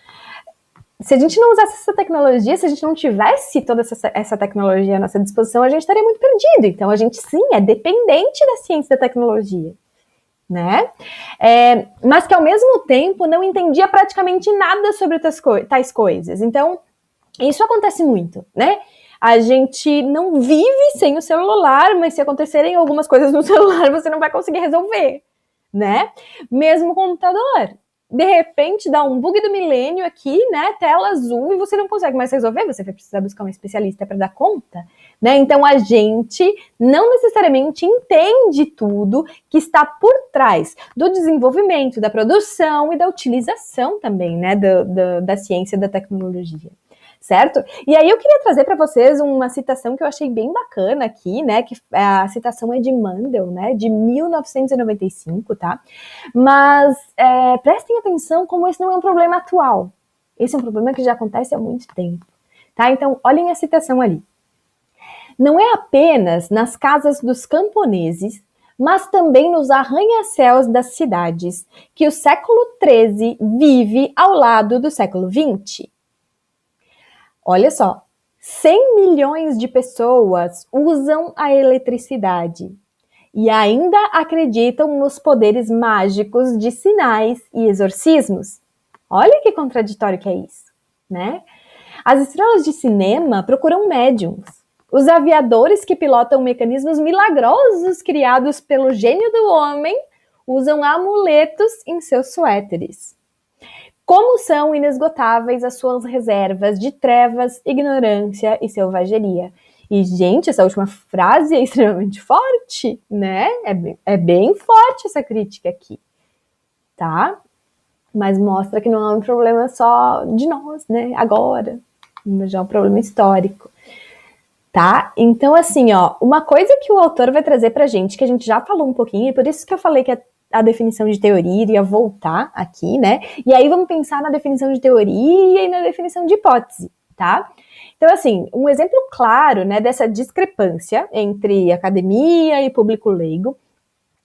Se a gente não usasse essa tecnologia, se a gente não tivesse toda essa tecnologia à nossa disposição, a gente estaria muito perdido. Então, a gente, sim, é dependente da ciência e da tecnologia, né? Mas que, ao mesmo tempo, não entendia praticamente nada sobre tais coisas. Então, isso acontece muito, né? A gente não vive sem o celular, mas se acontecerem algumas coisas no celular, você não vai conseguir resolver, né? Mesmo o computador. De repente, dá um bug do milênio aqui, né, tela azul, e você não consegue mais resolver, você vai precisar buscar um especialista para dar conta, né? Então, a gente não necessariamente entende tudo que está por trás do desenvolvimento, da produção e da utilização também, né, da ciência e da tecnologia. Certo? E aí eu queria trazer para vocês uma citação que eu achei bem bacana aqui, né, que a citação é de Mandel, né, de 1995, tá? Mas prestem atenção como esse não é um problema atual. Esse é um problema que já acontece há muito tempo, tá? Então, olhem a citação ali. Não é apenas nas casas dos camponeses, mas também nos arranha-céus das cidades, que o século XIII vive ao lado do século XX. Olha só, 100 milhões de pessoas usam a eletricidade e ainda acreditam nos poderes mágicos de sinais e exorcismos. Olha que contraditório que é isso, né? As estrelas de cinema procuram médiums. Os aviadores que pilotam mecanismos milagrosos criados pelo gênio do homem usam amuletos em seus suéteres. Como são inesgotáveis as suas reservas de trevas, ignorância e selvageria. E, gente, essa última frase é extremamente forte, né? É bem forte essa crítica aqui, tá? Mas mostra que não é um problema só de nós, né? Agora, já é um problema histórico, tá? Então, assim, ó, uma coisa que o autor vai trazer pra gente, que a gente já falou um pouquinho, e por isso que eu falei que a definição de teoria iria voltar aqui, né? E aí vamos pensar na definição de teoria e na definição de hipótese, tá? Então, assim, um exemplo claro, né, dessa discrepância entre academia e público leigo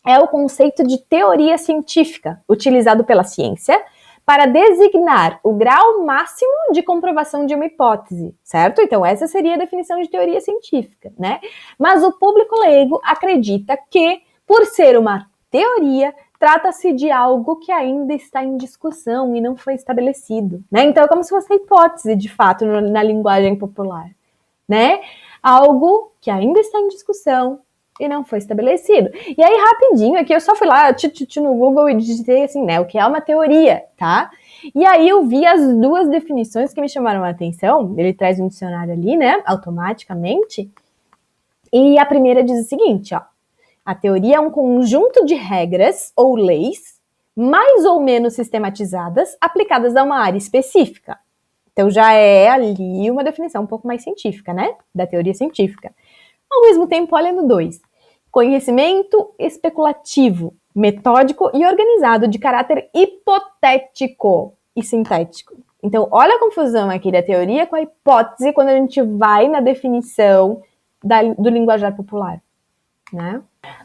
é o conceito de teoria científica, utilizado pela ciência para designar o grau máximo de comprovação de uma hipótese, certo? Então, essa seria a definição de teoria científica, né? Mas o público leigo acredita que, por ser uma teoria, trata-se de algo que ainda está em discussão e não foi estabelecido, né? Então, é como se fosse hipótese, de fato, na linguagem popular, né? Algo que ainda está em discussão e não foi estabelecido. E aí, rapidinho, aqui eu só fui lá no Google e digitei assim, né, o que é uma teoria, tá? E aí eu vi as duas definições que me chamaram a atenção, ele traz um dicionário ali, né, automaticamente, e a primeira diz o seguinte, ó, a teoria é um conjunto de regras ou leis, mais ou menos sistematizadas, aplicadas a uma área específica. Então já é ali uma definição um pouco mais científica, né, da teoria científica. Ao mesmo tempo, olha no 2. Conhecimento especulativo, metódico e organizado de caráter hipotético e sintético. Então, olha a confusão aqui da teoria com a hipótese quando a gente vai na definição do linguajar popular, né?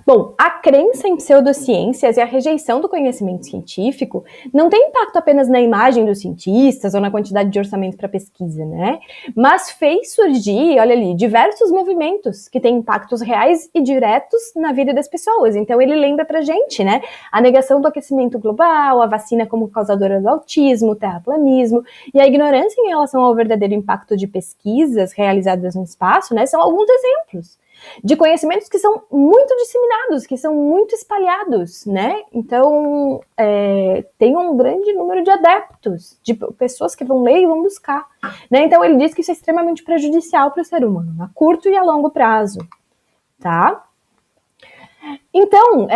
Bom, a crença em pseudociências e a rejeição do conhecimento científico não tem impacto apenas na imagem dos cientistas ou na quantidade de orçamento para pesquisa, né? Mas fez surgir, olha ali, diversos movimentos que têm impactos reais e diretos na vida das pessoas. Então ele lembra pra gente, né? A negação do aquecimento global, a vacina como causadora do autismo, o terraplanismo e a ignorância em relação ao verdadeiro impacto de pesquisas realizadas no espaço, né? São alguns exemplos de conhecimentos que são muito disseminados, que são muito espalhados, né? Então, tem um grande número de adeptos, de pessoas que vão ler e vão buscar, né? Então, ele diz que isso é extremamente prejudicial para o ser humano, a curto e a longo prazo, tá? Então,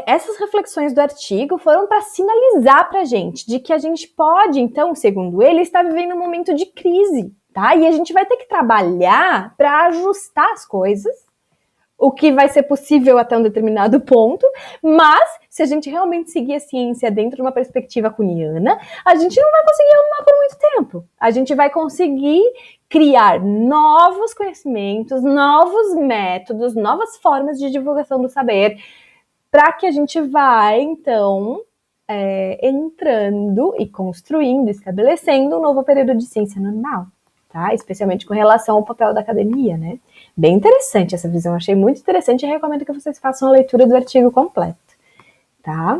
essas reflexões do artigo foram para sinalizar para a gente de que a gente pode, então, segundo ele, estar vivendo um momento de crise, tá? E a gente vai ter que trabalhar para ajustar as coisas, o que vai ser possível até um determinado ponto, mas se a gente realmente seguir a ciência dentro de uma perspectiva kuhniana, a gente não vai conseguir arrumar por muito tempo. A gente vai conseguir criar novos conhecimentos, novos métodos, novas formas de divulgação do saber, para que a gente vai, então, entrando e construindo, estabelecendo um novo período de ciência normal, tá? Especialmente com relação ao papel da academia, né? Bem interessante essa visão, achei muito interessante e recomendo que vocês façam a leitura do artigo completo, tá?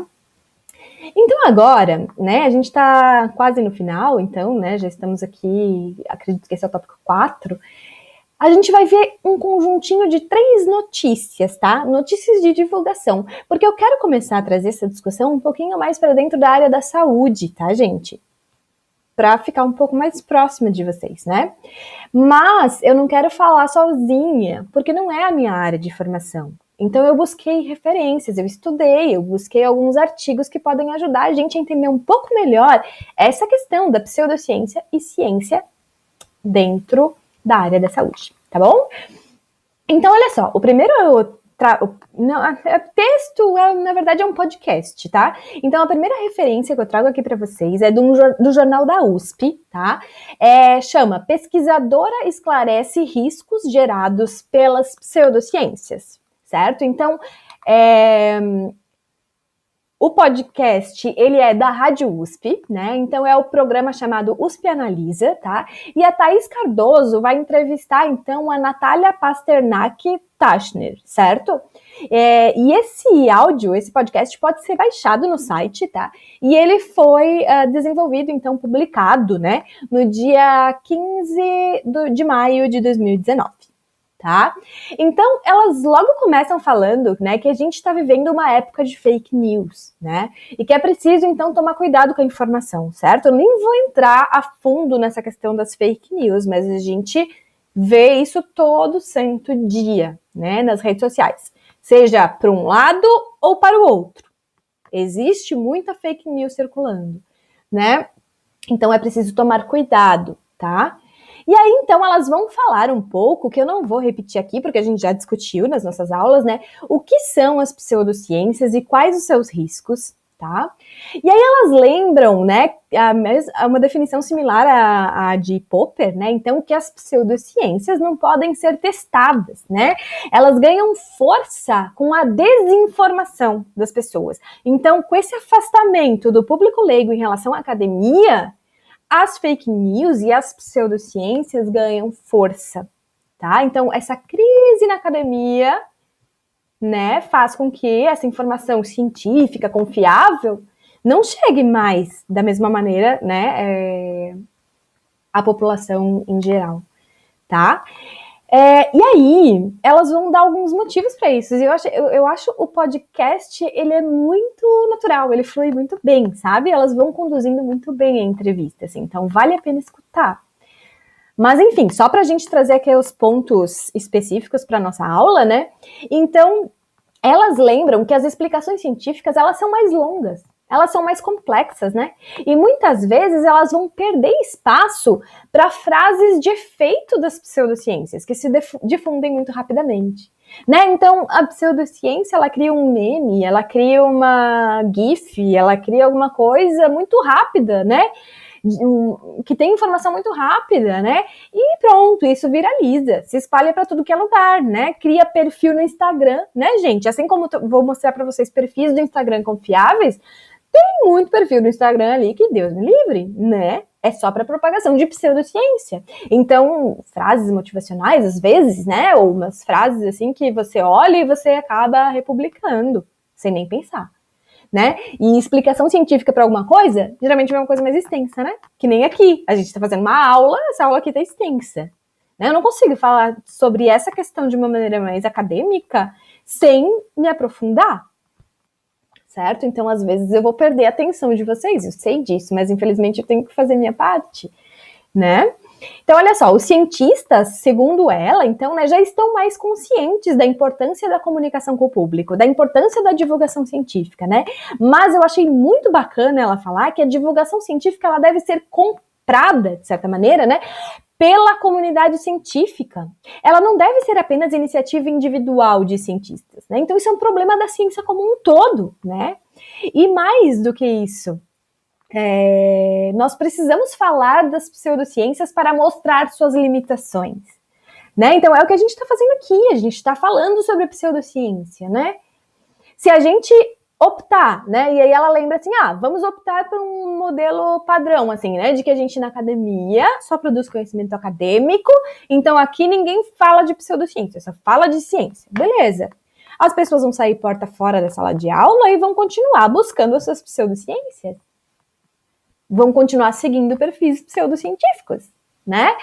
Então agora, né, a gente está quase no final, então, né, já estamos aqui, acredito que esse é o tópico 4, a gente vai ver um conjuntinho de 3 notícias, tá? Notícias de divulgação, porque eu quero começar a trazer essa discussão um pouquinho mais para dentro da área da saúde, tá, gente? Para ficar um pouco mais próxima de vocês, né? Mas eu não quero falar sozinha, porque não é a minha área de formação. Então eu busquei referências, eu estudei, eu busquei alguns artigos que podem ajudar a gente a entender um pouco melhor essa questão da pseudociência e ciência dentro da área da saúde, tá bom? Então olha só, o primeiro texto, na verdade, é um podcast, tá? Então, a primeira referência que eu trago aqui para vocês é do jornal da USP, tá? Chama Pesquisadora Esclarece Riscos Gerados pelas Pseudociências, certo? Então, o podcast, ele é da Rádio USP, né? Então, é o programa chamado USP Analisa, tá? E a Thaís Cardoso vai entrevistar, então, a Natália Pasternak Tachner, certo? E esse áudio, esse podcast, pode ser baixado no site, tá? E ele foi desenvolvido, então, publicado, né? No dia 15 de maio de 2019. Tá? Então, elas logo começam falando, né, que a gente está vivendo uma época de fake news, né? E que é preciso, então, tomar cuidado com a informação, certo? Eu nem vou entrar a fundo nessa questão das fake news, mas a gente vê isso todo santo dia, né, nas redes sociais. Seja para um lado ou para o outro. Existe muita fake news circulando, né? Então, é preciso tomar cuidado, tá? E aí, então, elas vão falar um pouco, que eu não vou repetir aqui, porque a gente já discutiu nas nossas aulas, né? O que são as pseudociências e quais os seus riscos, tá? E aí elas lembram, né, uma definição similar à de Popper, né? Então, que as pseudociências não podem ser testadas, né? Elas ganham força com a desinformação das pessoas. Então, com esse afastamento do público leigo em relação à academia, as fake news e as pseudociências ganham força, tá? Então, essa crise na academia, né, faz com que essa informação científica confiável não chegue mais da mesma maneira, né, à população em geral, tá? E aí, elas vão dar alguns motivos para isso. E eu acho o podcast, ele é muito natural, ele flui muito bem, sabe? Elas vão conduzindo muito bem a entrevista, assim, então vale a pena escutar. Mas, enfim, só para a gente trazer aqui os pontos específicos para nossa aula, né? Então, elas lembram que as explicações científicas, elas são mais longas. Elas são mais complexas, né? E muitas vezes elas vão perder espaço para frases de efeito das pseudociências, que se difundem muito rapidamente. Né? Então, a pseudociência, ela cria um meme, ela cria uma GIF, ela cria alguma coisa muito rápida, né? Que tem informação muito rápida, né? E pronto, isso viraliza, se espalha para tudo que é lugar, né? Cria perfil no Instagram, né, gente? Assim como eu vou mostrar para vocês perfis do Instagram confiáveis, tem muito perfil no Instagram ali que Deus me livre, né? É só para propagação de pseudociência. Então, frases motivacionais, às vezes, né? Ou umas frases assim que você olha e você acaba republicando, sem nem pensar, né? E explicação científica para alguma coisa, geralmente é uma coisa mais extensa, né? Que nem aqui. A gente está fazendo uma aula, essa aula aqui está extensa. Né? Eu não consigo falar sobre essa questão de uma maneira mais acadêmica sem me aprofundar. Certo? Então, às vezes, eu vou perder a atenção de vocês, eu sei disso, mas infelizmente eu tenho que fazer minha parte, né? Então, olha só, os cientistas, segundo ela, então, né, já estão mais conscientes da importância da comunicação com o público, da importância da divulgação científica, né? Mas eu achei muito bacana ela falar que a divulgação científica, ela deve ser comprada, de certa maneira, né, pela comunidade científica. Ela não deve ser apenas iniciativa individual de cientistas, né? Então isso é um problema da ciência como um todo, né? E mais do que isso, nós precisamos falar das pseudociências para mostrar suas limitações, né? Então é o que a gente está fazendo aqui, a gente está falando sobre a pseudociência, né? Se a gente optar, né? E aí ela lembra assim, vamos optar por um modelo padrão, assim, né? De que a gente na academia só produz conhecimento acadêmico, então aqui ninguém fala de pseudociência, só fala de ciência. Beleza. As pessoas vão sair porta fora da sala de aula e vão continuar buscando as suas pseudociências. Vão continuar seguindo perfis pseudocientíficos, né?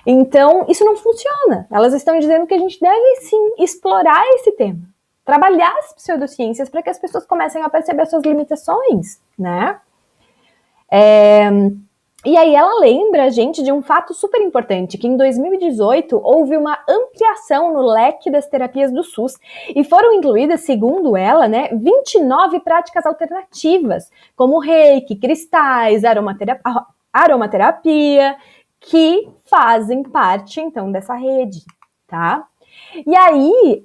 Então, isso não funciona. Elas estão dizendo que a gente deve, sim, explorar esse tema. Trabalhar as pseudociências para que as pessoas comecem a perceber as suas limitações, né? E aí ela lembra a gente de um fato super importante, que em 2018 houve uma ampliação no leque das terapias do SUS e foram incluídas, segundo ela, né, 29 práticas alternativas, como reiki, cristais, aromaterapia, que fazem parte, então, dessa rede, tá? E aí,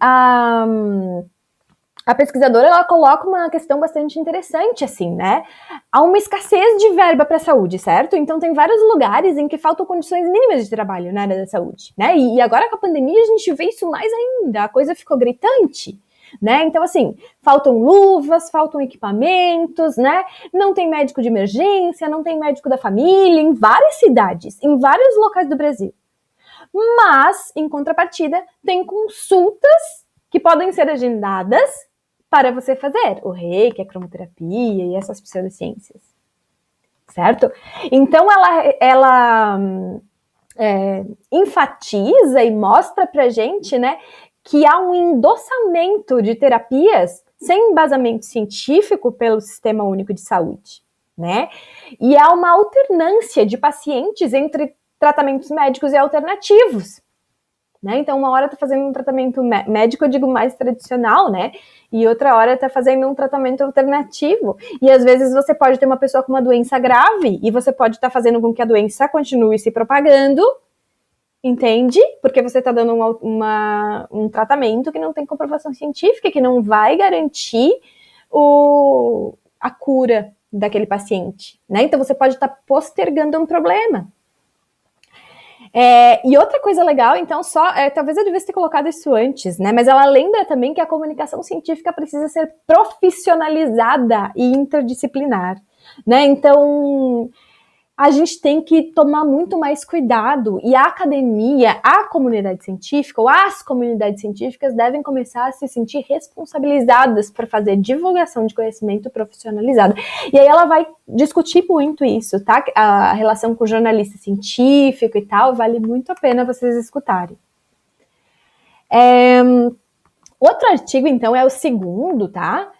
a pesquisadora, ela coloca uma questão bastante interessante, assim, né? Há uma escassez de verba para a saúde, certo? Então, tem vários lugares em que faltam condições mínimas de trabalho na área da saúde, né? E agora com a pandemia, a gente vê isso mais ainda, a coisa ficou gritante, né? Então, assim, faltam luvas, faltam equipamentos, né? Não tem médico de emergência, não tem médico da família, em várias cidades, em vários locais do Brasil. Mas, em contrapartida, tem consultas que podem ser agendadas para você fazer o reiki, a cromoterapia e essas pseudociências, certo? Então, ela enfatiza e mostra pra gente, né, que há um endossamento de terapias sem embasamento científico pelo Sistema Único de Saúde, né? E há uma alternância de pacientes entre tratamentos médicos e alternativos, né? Então, uma hora tá fazendo um tratamento médico, eu digo mais tradicional, né? E outra hora tá fazendo um tratamento alternativo. E às vezes você pode ter uma pessoa com uma doença grave e você pode estar fazendo com que a doença continue se propagando, entende? Porque você está dando um tratamento que não tem comprovação científica, que não vai garantir a cura daquele paciente, né? Então você pode estar postergando um problema. E outra coisa legal, então, talvez eu devesse ter colocado isso antes, né? Mas ela lembra também que a comunicação científica precisa ser profissionalizada e interdisciplinar, né? Então, a gente tem que tomar muito mais cuidado e a academia, a comunidade científica ou as comunidades científicas devem começar a se sentir responsabilizadas para fazer divulgação de conhecimento profissionalizado. E aí ela vai discutir muito isso, tá? A relação com o jornalista científico e tal, vale muito a pena vocês escutarem. Outro artigo, então, é o segundo, tá?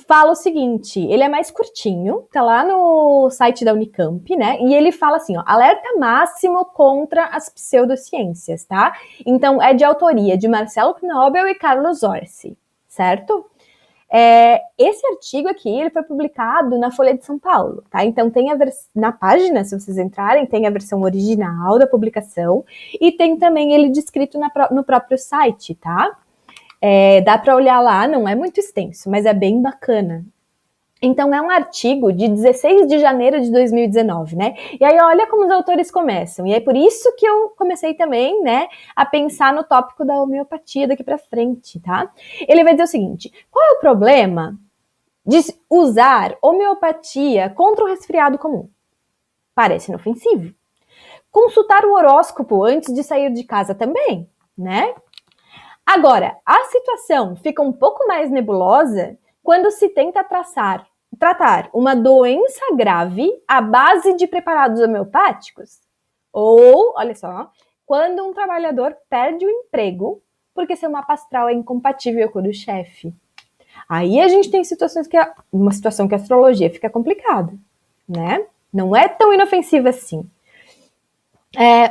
Fala o seguinte, ele é mais curtinho, tá lá no site da Unicamp, né? E ele fala assim, ó, alerta máximo contra as pseudociências, tá? Então, é de autoria de Marcelo Knobel e Carlos Orsi, certo? Esse artigo aqui, ele foi publicado na Folha de São Paulo, tá? Então, tem na página, se vocês entrarem, tem a versão original da publicação e tem também ele descrito no próprio site, tá? Dá para olhar lá, não é muito extenso, mas é bem bacana. Então, é um artigo de 16 de janeiro de 2019, né? E aí, olha como os autores começam. E é por isso que eu comecei também, né, a pensar no tópico da homeopatia daqui para frente, tá? Ele vai dizer o seguinte, qual é o problema de usar homeopatia contra o resfriado comum? Parece inofensivo. Consultar o horóscopo antes de sair de casa também, né? Agora, a situação fica um pouco mais nebulosa quando se tenta tratar uma doença grave à base de preparados homeopáticos. Ou, olha só, quando um trabalhador perde o emprego porque seu mapa astral é incompatível com o do chefe. Aí a gente tem uma situação que a astrologia fica complicada, né? Não é tão inofensiva assim.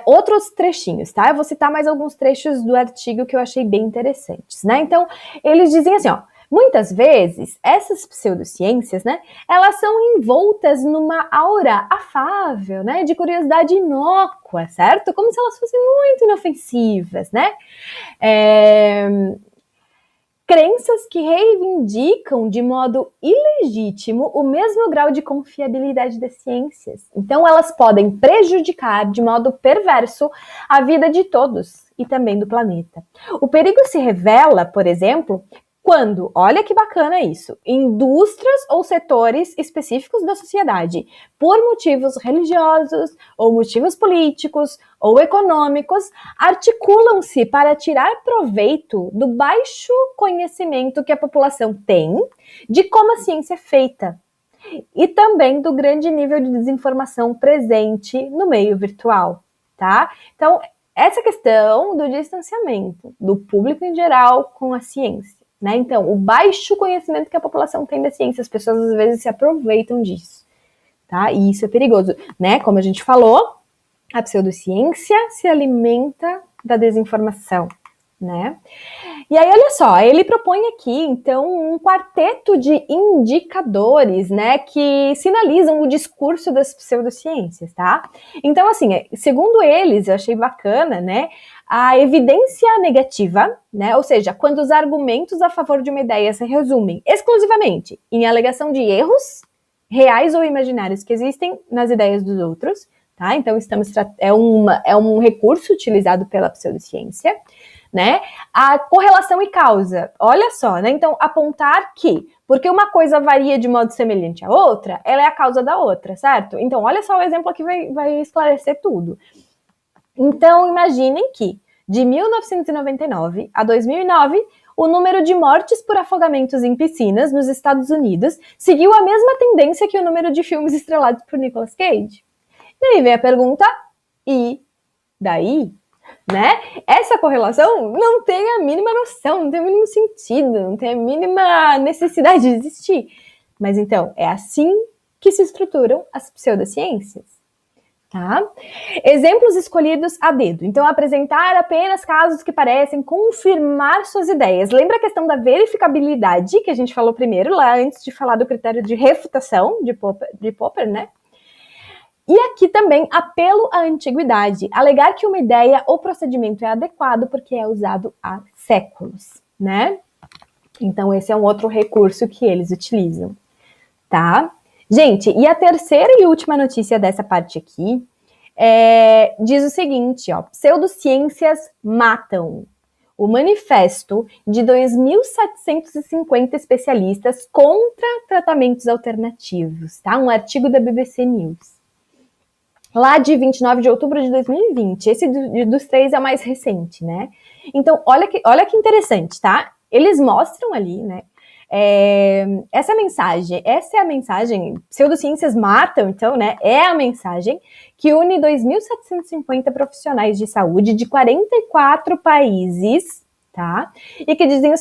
Outros trechinhos, tá? Eu vou citar mais alguns trechos do artigo que eu achei bem interessantes, né? Então, eles dizem assim, ó, muitas vezes, essas pseudociências, né, elas são envoltas numa aura afável, né, de curiosidade inócua, certo? Como se elas fossem muito inofensivas, né? Crenças que reivindicam de modo ilegítimo o mesmo grau de confiabilidade das ciências. Então, elas podem prejudicar de modo perverso a vida de todos e também do planeta. O perigo se revela, por exemplo, quando, olha que bacana isso, indústrias ou setores específicos da sociedade, por motivos religiosos, ou motivos políticos, ou econômicos, articulam-se para tirar proveito do baixo conhecimento que a população tem de como a ciência é feita, e também do grande nível de desinformação presente no meio virtual, tá? Então, essa questão do distanciamento do público em geral com a ciência, né? Então, o baixo conhecimento que a população tem da ciência, as pessoas às vezes se aproveitam disso, tá? E isso é perigoso, né? Como a gente falou, a pseudociência se alimenta da desinformação, né? E aí, olha só, ele propõe aqui, então, um quarteto de indicadores, né, que sinalizam o discurso das pseudociências, tá? Então, assim, segundo eles, eu achei bacana, né, a evidência negativa, né, ou seja, quando os argumentos a favor de uma ideia se resumem exclusivamente em alegação de erros reais ou imaginários que existem nas ideias dos outros, tá? Então, é um recurso utilizado pela pseudociência, né? A correlação e causa, olha só, né? Então, apontar que, porque uma coisa varia de modo semelhante à outra, ela é a causa da outra, certo? Então, olha só o exemplo aqui vai esclarecer tudo. Então, imaginem que, de 1999 a 2009, o número de mortes por afogamentos em piscinas nos Estados Unidos seguiu a mesma tendência que o número de filmes estrelados por Nicolas Cage. E aí vem a pergunta, e daí? Né? Essa correlação não tem a mínima noção, não tem o mínimo sentido, não tem a mínima necessidade de existir. Mas então, é assim que se estruturam as pseudociências, tá? Exemplos escolhidos a dedo. Então, apresentar apenas casos que parecem confirmar suas ideias. Lembra a questão da verificabilidade que a gente falou primeiro, lá antes de falar do critério de refutação de Popper, né? E aqui também, apelo à antiguidade, alegar que uma ideia ou procedimento é adequado porque é usado há séculos, né? Então, esse é um outro recurso que eles utilizam, tá? Gente, e a terceira e última notícia dessa parte aqui diz o seguinte, ó, pseudociências matam. O manifesto de 2.750 especialistas contra tratamentos alternativos, tá? Um artigo da BBC News. Lá de 29 de outubro de 2020. Esse dos três é o mais recente, né? Então, olha que interessante, tá? Eles mostram ali, né? Essa é a mensagem, pseudociências matam, então, né? É a mensagem que une 2.750 profissionais de saúde de 44 países, tá? E que dizem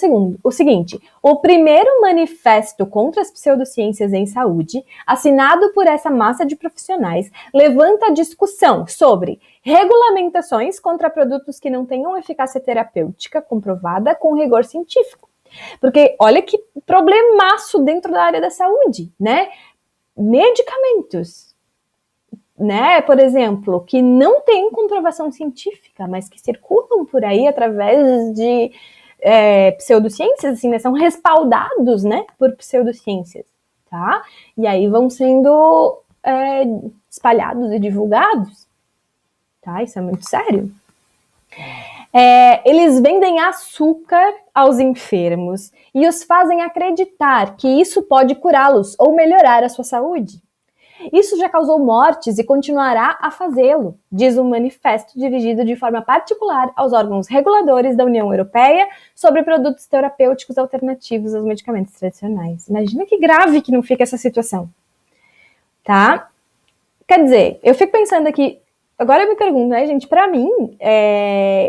o seguinte: o primeiro manifesto contra as pseudociências em saúde, assinado por essa massa de profissionais, levanta a discussão sobre regulamentações contra produtos que não tenham eficácia terapêutica comprovada com rigor científico. Porque olha que problemaço dentro da área da saúde, né? Medicamentos, né, por exemplo, que não têm comprovação científica, mas que circulam por aí através de pseudociências, assim, né, são respaldados, né, por pseudociências, tá? E aí vão sendo espalhados e divulgados, tá? Isso é muito sério. Eles vendem açúcar aos enfermos e os fazem acreditar que isso pode curá-los ou melhorar a sua saúde. Isso já causou mortes e continuará a fazê-lo, diz um manifesto dirigido de forma particular aos órgãos reguladores da União Europeia sobre produtos terapêuticos alternativos aos medicamentos tradicionais. Imagina que grave que não fica essa situação, tá? Quer dizer, eu fico pensando aqui, agora eu me pergunto, né, gente, para mim,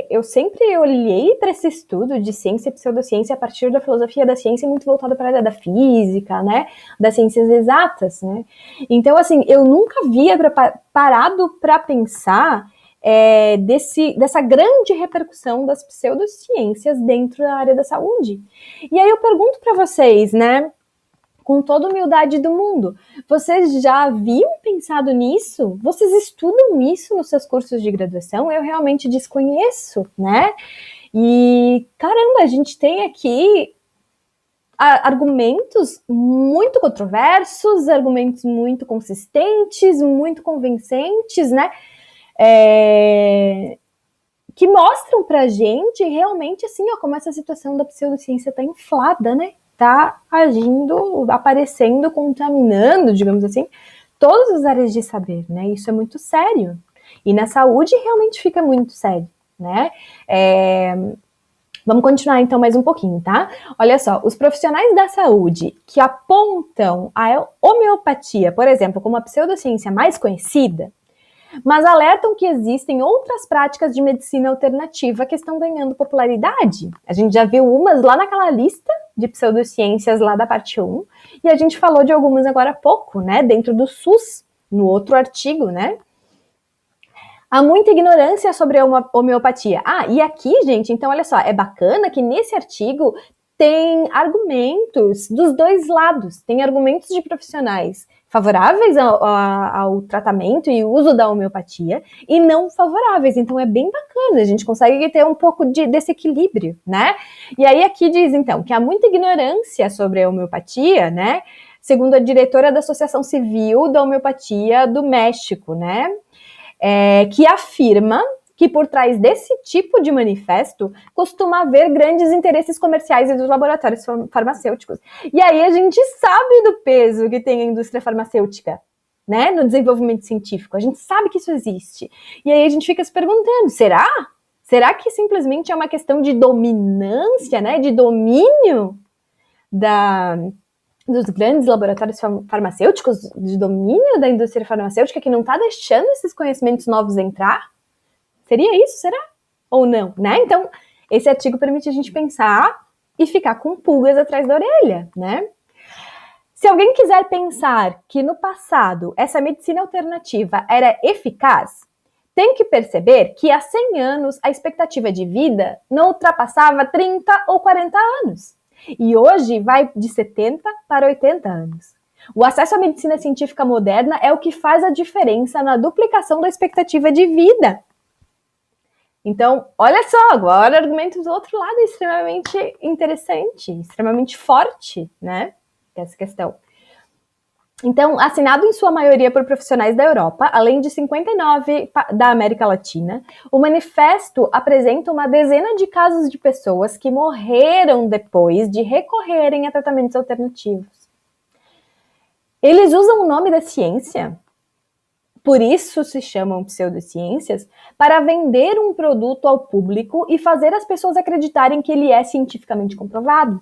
eu sempre olhei para esse estudo de ciência e pseudociência a partir da filosofia da ciência muito voltada para a área da física, né, das ciências exatas, né. Então, assim, eu nunca havia parado para pensar dessa grande repercussão das pseudociências dentro da área da saúde. E aí eu pergunto para vocês, né, com toda a humildade do mundo, vocês já haviam pensado nisso? Vocês estudam isso nos seus cursos de graduação? Eu realmente desconheço, né? E, caramba, a gente tem aqui argumentos muito controversos, argumentos muito consistentes, muito convincentes, né? Que mostram pra gente realmente, assim, ó, como essa situação da pseudociência tá inflada, né? Tá agindo, aparecendo, contaminando, digamos assim, todas as áreas de saber, né? Isso é muito sério. E na saúde realmente fica muito sério, né? Vamos continuar então mais um pouquinho, tá? Olha só, os profissionais da saúde que apontam a homeopatia, por exemplo, como a pseudociência mais conhecida, mas alertam que existem outras práticas de medicina alternativa que estão ganhando popularidade. A gente já viu umas lá naquela lista de pseudociências lá da parte 1, e a gente falou de algumas agora há pouco, né, dentro do SUS, no outro artigo, né? Há muita ignorância sobre a homeopatia. E aqui, gente, então olha só, é bacana que nesse artigo tem argumentos dos dois lados, tem argumentos de profissionais favoráveis ao tratamento e uso da homeopatia e não favoráveis, então é bem bacana, a gente consegue ter um pouco desse equilíbrio, né? E aí aqui diz, então, que há muita ignorância sobre a homeopatia, né? Segundo a diretora da Associação Civil da Homeopatia do México, né? Que afirma que por trás desse tipo de manifesto costuma haver grandes interesses comerciais dos laboratórios farmacêuticos. E aí a gente sabe do peso que tem a indústria farmacêutica, né, no desenvolvimento científico. A gente sabe que isso existe. E aí a gente fica se perguntando, será? Será que simplesmente é uma questão de dominância, né, de domínio dos grandes laboratórios farmacêuticos, de domínio da indústria farmacêutica que não está deixando esses conhecimentos novos entrar? Seria isso? Será? Ou não, né? Então, esse artigo permite a gente pensar e ficar com pulgas atrás da orelha, né? Se alguém quiser pensar que no passado essa medicina alternativa era eficaz, tem que perceber que há 100 anos a expectativa de vida não ultrapassava 30 ou 40 anos. E hoje vai de 70 para 80 anos. O acesso à medicina científica moderna é o que faz a diferença na duplicação da expectativa de vida. Então, olha só, agora o argumento do outro lado é extremamente interessante, extremamente forte, né? Essa questão. Então, assinado em sua maioria por profissionais da Europa, além de 59 da América Latina, o manifesto apresenta uma dezena de casos de pessoas que morreram depois de recorrerem a tratamentos alternativos. Eles usam o nome da ciência, por isso se chamam pseudociências, para vender um produto ao público e fazer as pessoas acreditarem que ele é cientificamente comprovado,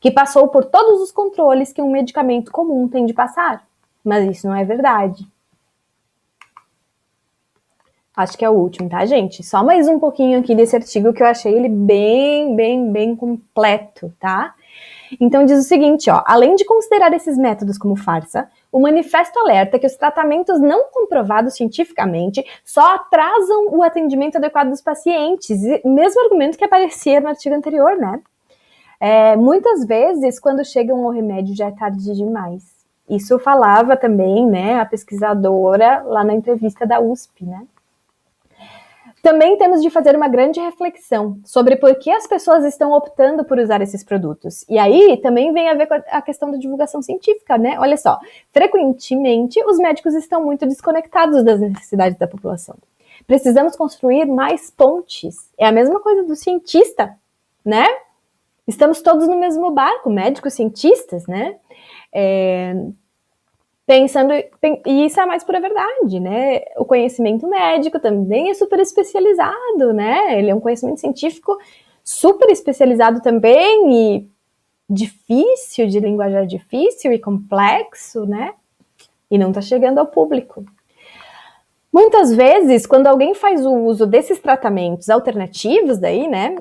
que passou por todos os controles que um medicamento comum tem de passar. Mas isso não é verdade. Acho que é o último, tá, gente? Só mais um pouquinho aqui desse artigo que eu achei ele bem completo, tá? Então diz o seguinte, ó, além de considerar esses métodos como farsa, o manifesto alerta que os tratamentos não comprovados cientificamente só atrasam o atendimento adequado dos pacientes, mesmo argumento que aparecia no artigo anterior, né? Muitas vezes, quando chegam ao remédio, já é tarde demais. Isso falava também, né, a pesquisadora lá na entrevista da USP, né? Também temos de fazer uma grande reflexão sobre por que as pessoas estão optando por usar esses produtos. E aí também vem a ver com a questão da divulgação científica, né? Olha só, frequentemente os médicos estão muito desconectados das necessidades da população. Precisamos construir mais pontes. É a mesma coisa do cientista, né? Estamos todos no mesmo barco, médicos, cientistas, né? Pensando, e isso é a mais pura verdade, né? O conhecimento médico também é super especializado, né? Ele é um conhecimento científico super especializado também e difícil, de linguajar difícil e complexo, né? E não tá chegando ao público. Muitas vezes, quando alguém faz o uso desses tratamentos alternativos daí, né?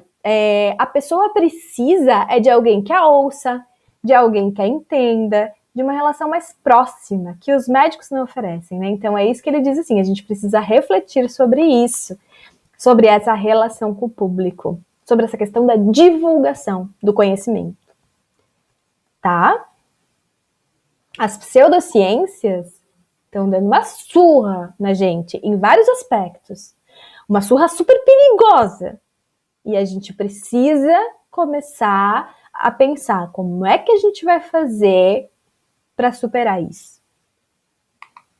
A pessoa precisa de alguém que a ouça, de alguém que a entenda, de uma relação mais próxima, que os médicos não oferecem, né? Então é isso que ele diz assim, a gente precisa refletir sobre isso, sobre essa relação com o público, sobre essa questão da divulgação do conhecimento, tá? As pseudociências estão dando uma surra na gente, em vários aspectos, uma surra super perigosa, e a gente precisa começar a pensar como é que a gente vai fazer para superar isso,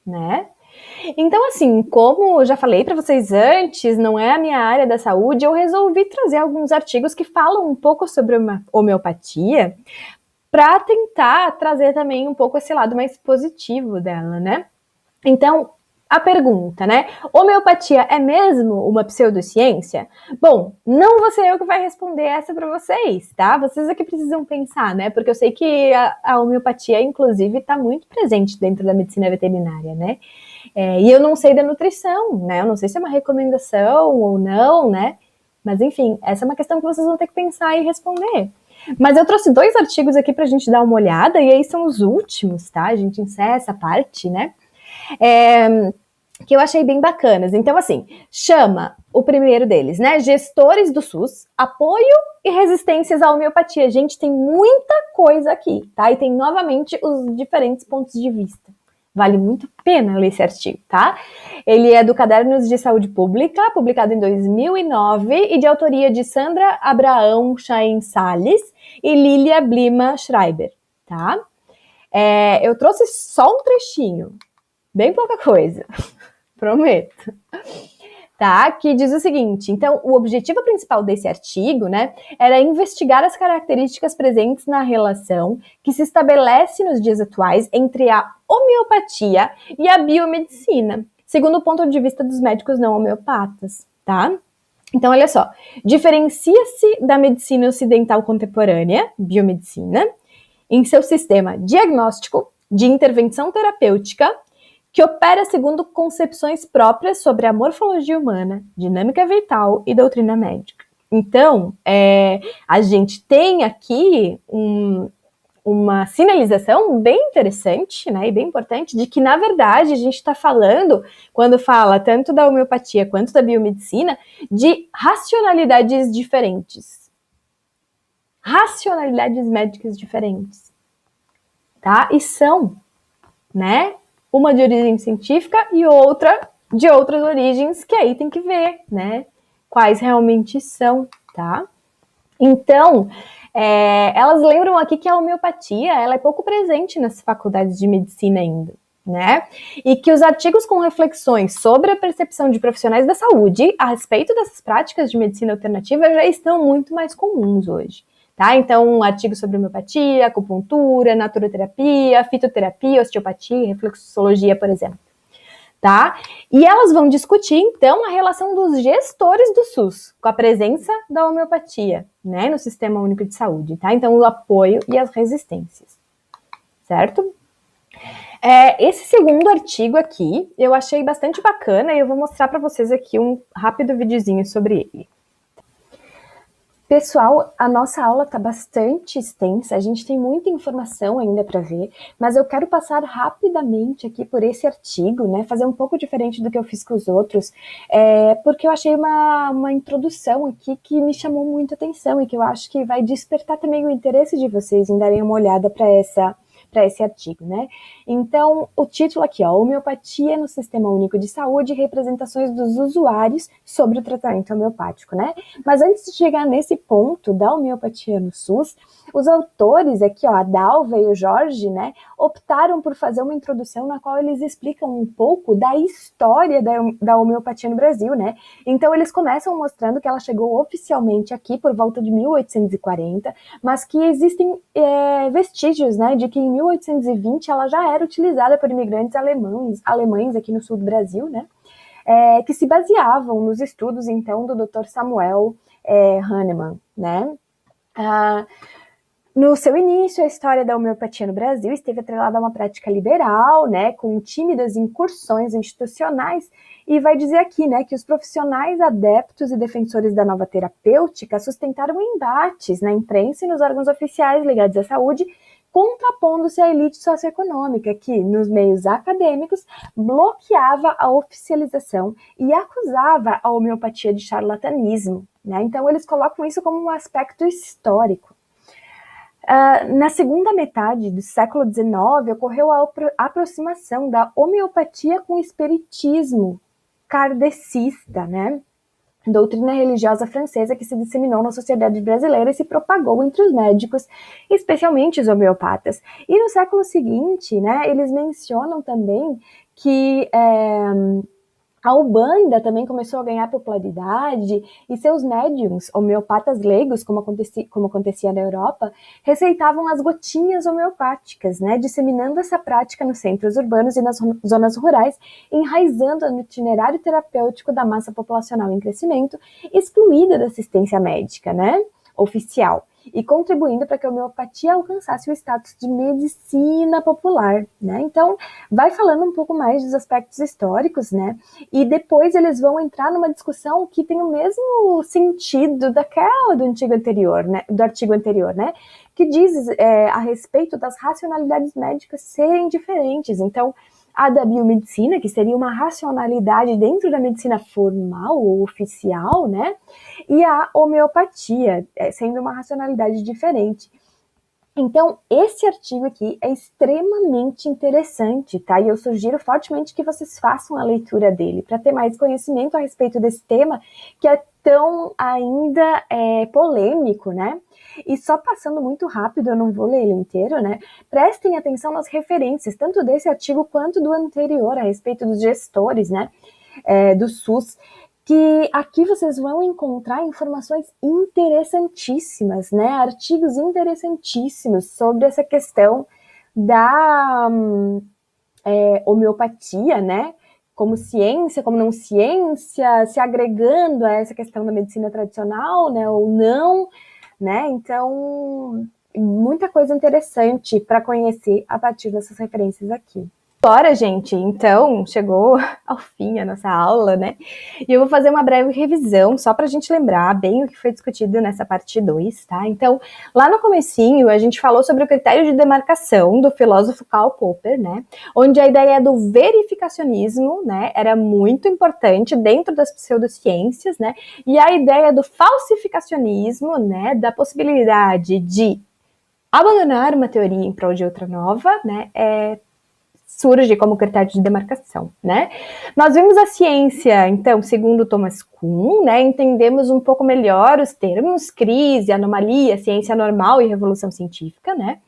né? Então, assim, como eu já falei para vocês antes, não é a minha área da saúde, eu resolvi trazer alguns artigos que falam um pouco sobre a homeopatia para tentar trazer também um pouco esse lado mais positivo dela, né? Então, a pergunta, né? Homeopatia é mesmo uma pseudociência? Bom, não vou ser eu que vai responder essa para vocês, tá? Vocês é que precisam pensar, né? Porque eu sei que a homeopatia, inclusive, está muito presente dentro da medicina veterinária, né? E eu não sei da nutrição, né? Eu não sei se é uma recomendação ou não, né? Mas, enfim, essa é uma questão que vocês vão ter que pensar e responder. Mas eu trouxe 2 artigos aqui pra gente dar uma olhada, e aí são os últimos, tá? A gente encerra essa parte, né? que eu achei bem bacanas. Então, assim, chama o primeiro deles, né? Gestores do SUS, apoio e resistências à homeopatia. Gente, tem muita coisa aqui, tá? E tem novamente os diferentes pontos de vista. Vale muito a pena ler esse artigo, tá? Ele é do Cadernos de Saúde Pública, publicado em 2009 e de autoria de Sandra Abraão Chain Salles e Lilia Blima Schreiber, tá? Eu trouxe só um trechinho, bem pouca coisa, prometo. Tá? Que diz o seguinte: então, o objetivo principal desse artigo, né, era investigar as características presentes na relação que se estabelece nos dias atuais entre a homeopatia e a biomedicina, segundo o ponto de vista dos médicos não homeopatas, tá? Então, olha só, diferencia-se da medicina ocidental contemporânea, biomedicina, em seu sistema diagnóstico, de intervenção terapêutica, que opera segundo concepções próprias sobre a morfologia humana, dinâmica vital e doutrina médica. Então, a gente tem aqui uma sinalização bem interessante, né, e bem importante, de que, na verdade, a gente está falando, quando fala tanto da homeopatia quanto da biomedicina, de racionalidades diferentes. Racionalidades médicas diferentes. Tá? E são, né, uma de origem científica e outra de outras origens, que aí tem que ver, né, quais realmente são, tá? Então, elas lembram aqui que a homeopatia, ela é pouco presente nas faculdades de medicina ainda, né? E que os artigos com reflexões sobre a percepção de profissionais da saúde a respeito dessas práticas de medicina alternativa já estão muito mais comuns hoje. Tá? Então, artigos sobre homeopatia, acupuntura, naturoterapia, fitoterapia, osteopatia e reflexologia, por exemplo. Tá? E elas vão discutir, então, a relação dos gestores do SUS com a presença da homeopatia, né, no Sistema Único de Saúde. Tá? Então, o apoio e as resistências. Certo? Esse segundo artigo aqui, eu achei bastante bacana e eu vou mostrar para vocês aqui um rápido videozinho sobre ele. Pessoal, a nossa aula está bastante extensa, a gente tem muita informação ainda para ver, mas eu quero passar rapidamente aqui por esse artigo, né, fazer um pouco diferente do que eu fiz com os outros, porque eu achei uma introdução aqui que me chamou muita atenção e que eu acho que vai despertar também o interesse de vocês em darem uma olhada para esse artigo, né? Então, o título aqui, ó, Homeopatia no Sistema Único de Saúde e representações dos usuários sobre o tratamento homeopático, né? Mas antes de chegar nesse ponto da homeopatia no SUS, os autores aqui, ó, a Dalva e o Jorge, né, optaram por fazer uma introdução na qual eles explicam um pouco da história da homeopatia no Brasil, né? Então, eles começam mostrando que ela chegou oficialmente aqui por volta de 1840, mas que existem vestígios, né, de que em 1820 ela já era utilizada por imigrantes alemães aqui no sul do Brasil, né, que se baseavam nos estudos, então, do Dr. Samuel Hahnemann, né. No seu início, a história da homeopatia no Brasil esteve atrelada a uma prática liberal, né, com tímidas incursões institucionais, e vai dizer aqui, né, que os profissionais adeptos e defensores da nova terapêutica sustentaram embates na imprensa e nos órgãos oficiais ligados à saúde, contrapondo-se à elite socioeconômica, que, nos meios acadêmicos, bloqueava a oficialização e acusava a homeopatia de charlatanismo, né? Então, eles colocam isso como um aspecto histórico. Na segunda metade do século XIX, ocorreu a aproximação da homeopatia com o espiritismo kardecista, né? Doutrina religiosa francesa que se disseminou na sociedade brasileira e se propagou entre os médicos, especialmente os homeopatas. E no século seguinte, né, eles mencionam também que a Umbanda também começou a ganhar popularidade e seus médiums, homeopatas leigos, como acontecia na Europa, receitavam as gotinhas homeopáticas, né, disseminando essa prática nos centros urbanos e nas zonas rurais, enraizando no itinerário terapêutico da massa populacional em crescimento, excluída da assistência médica, né, oficial, e contribuindo para que a homeopatia alcançasse o status de medicina popular, né? Então, vai falando um pouco mais dos aspectos históricos, né? E depois eles vão entrar numa discussão que tem o mesmo sentido daquela do artigo anterior, né? Que diz a respeito das racionalidades médicas serem diferentes. Então, a da biomedicina, que seria uma racionalidade dentro da medicina formal ou oficial, né? E a homeopatia, sendo uma racionalidade diferente. Então, esse artigo aqui é extremamente interessante, tá? E eu sugiro fortemente que vocês façam a leitura dele, para ter mais conhecimento a respeito desse tema, que é tão ainda polêmico, né? E só passando muito rápido, eu não vou ler ele inteiro, né? Prestem atenção nas referências, tanto desse artigo quanto do anterior, a respeito dos gestores, né? Do SUS, que aqui vocês vão encontrar informações interessantíssimas, né? Artigos interessantíssimos sobre essa questão da homeopatia, né? Como ciência, como não ciência, se agregando a essa questão da medicina tradicional, né? Ou não, né? Então, muita coisa interessante para conhecer a partir dessas referências aqui. Agora, gente, então, chegou ao fim a nossa aula, né? E eu vou fazer uma breve revisão, só para a gente lembrar bem o que foi discutido nessa parte 2, tá? Então, lá no comecinho, a gente falou sobre o critério de demarcação do filósofo Karl Popper, né? Onde a ideia do verificacionismo, né, era muito importante dentro das pseudociências, né? E a ideia do falsificacionismo, né, da possibilidade de abandonar uma teoria em prol de outra nova, né, surge como critério de demarcação, né? Nós vimos a ciência, então, segundo Thomas Kuhn, né, entendemos um pouco melhor os termos crise, anomalia, ciência normal e revolução científica, né?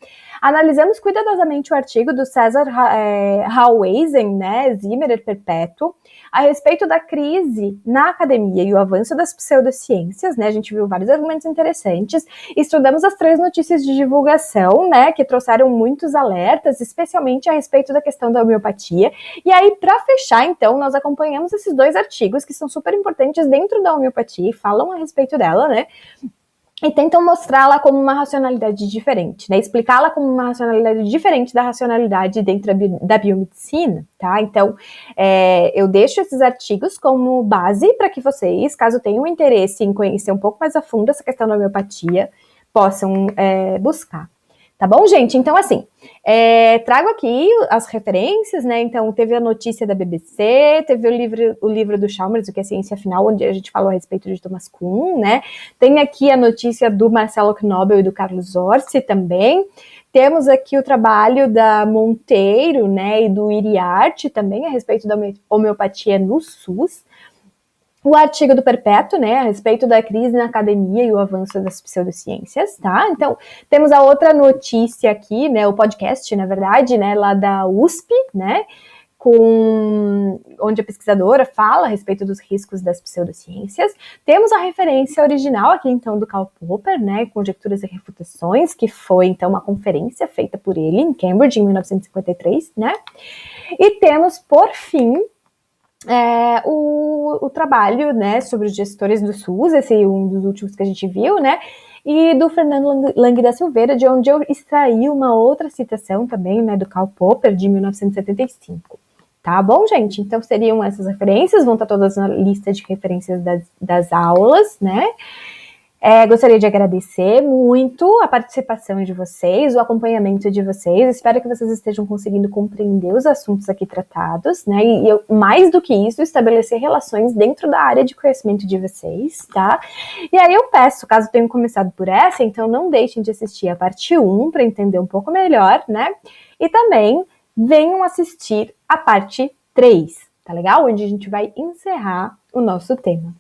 Analisamos cuidadosamente o artigo do César Haueisen, né, Zimmerer Perpétuo, a respeito da crise na academia e o avanço das pseudociências, né? A gente viu vários argumentos interessantes, estudamos as 3 notícias de divulgação, né, que trouxeram muitos alertas, especialmente a respeito da questão da homeopatia. E aí, para fechar, então, nós acompanhamos esses 2 artigos que são super importantes dentro da homeopatia e falam a respeito dela, né? E tentam mostrá-la como uma racionalidade diferente, né? Explicá-la como uma racionalidade diferente da racionalidade dentro da biomedicina, tá? Então, eu deixo esses artigos como base para que vocês, caso tenham interesse em conhecer um pouco mais a fundo essa questão da homeopatia, possam buscar. Tá bom, gente? Então, assim, trago aqui as referências, né? Então, teve a notícia da BBC, teve o livro do Chalmers, o que é Ciência Final, onde a gente falou a respeito de Thomas Kuhn, né? Tem aqui a notícia do Marcelo Knobel e do Carlos Orsi também. Temos aqui o trabalho da Monteiro, né, e do Iriarte também, a respeito da homeopatia no SUS. O artigo do Perpétuo, né, a respeito da crise na academia e o avanço das pseudociências, tá? Então, temos a outra notícia aqui, né, o podcast, na verdade, né, lá da USP, né, onde a pesquisadora fala a respeito dos riscos das pseudociências. Temos a referência original aqui, então, do Karl Popper, né, Conjecturas e Refutações, que foi, então, uma conferência feita por ele em Cambridge, em 1953, né? E temos, por fim, o trabalho, né, sobre os gestores do SUS, esse é um dos últimos que a gente viu, né, e do Fernando Lang da Silveira, de onde eu extraí uma outra citação também, né, do Karl Popper, de 1975. Tá bom, gente? Então seriam essas referências, vão estar todas na lista de referências das aulas, né? Gostaria de agradecer muito a participação de vocês, o acompanhamento de vocês. Espero que vocês estejam conseguindo compreender os assuntos aqui tratados, né? E eu, mais do que isso, estabelecer relações dentro da área de conhecimento de vocês, tá? E aí eu peço, caso tenham começado por essa, então não deixem de assistir a parte 1 para entender um pouco melhor, né? E também venham assistir a parte 3, tá legal? Onde a gente vai encerrar o nosso tema.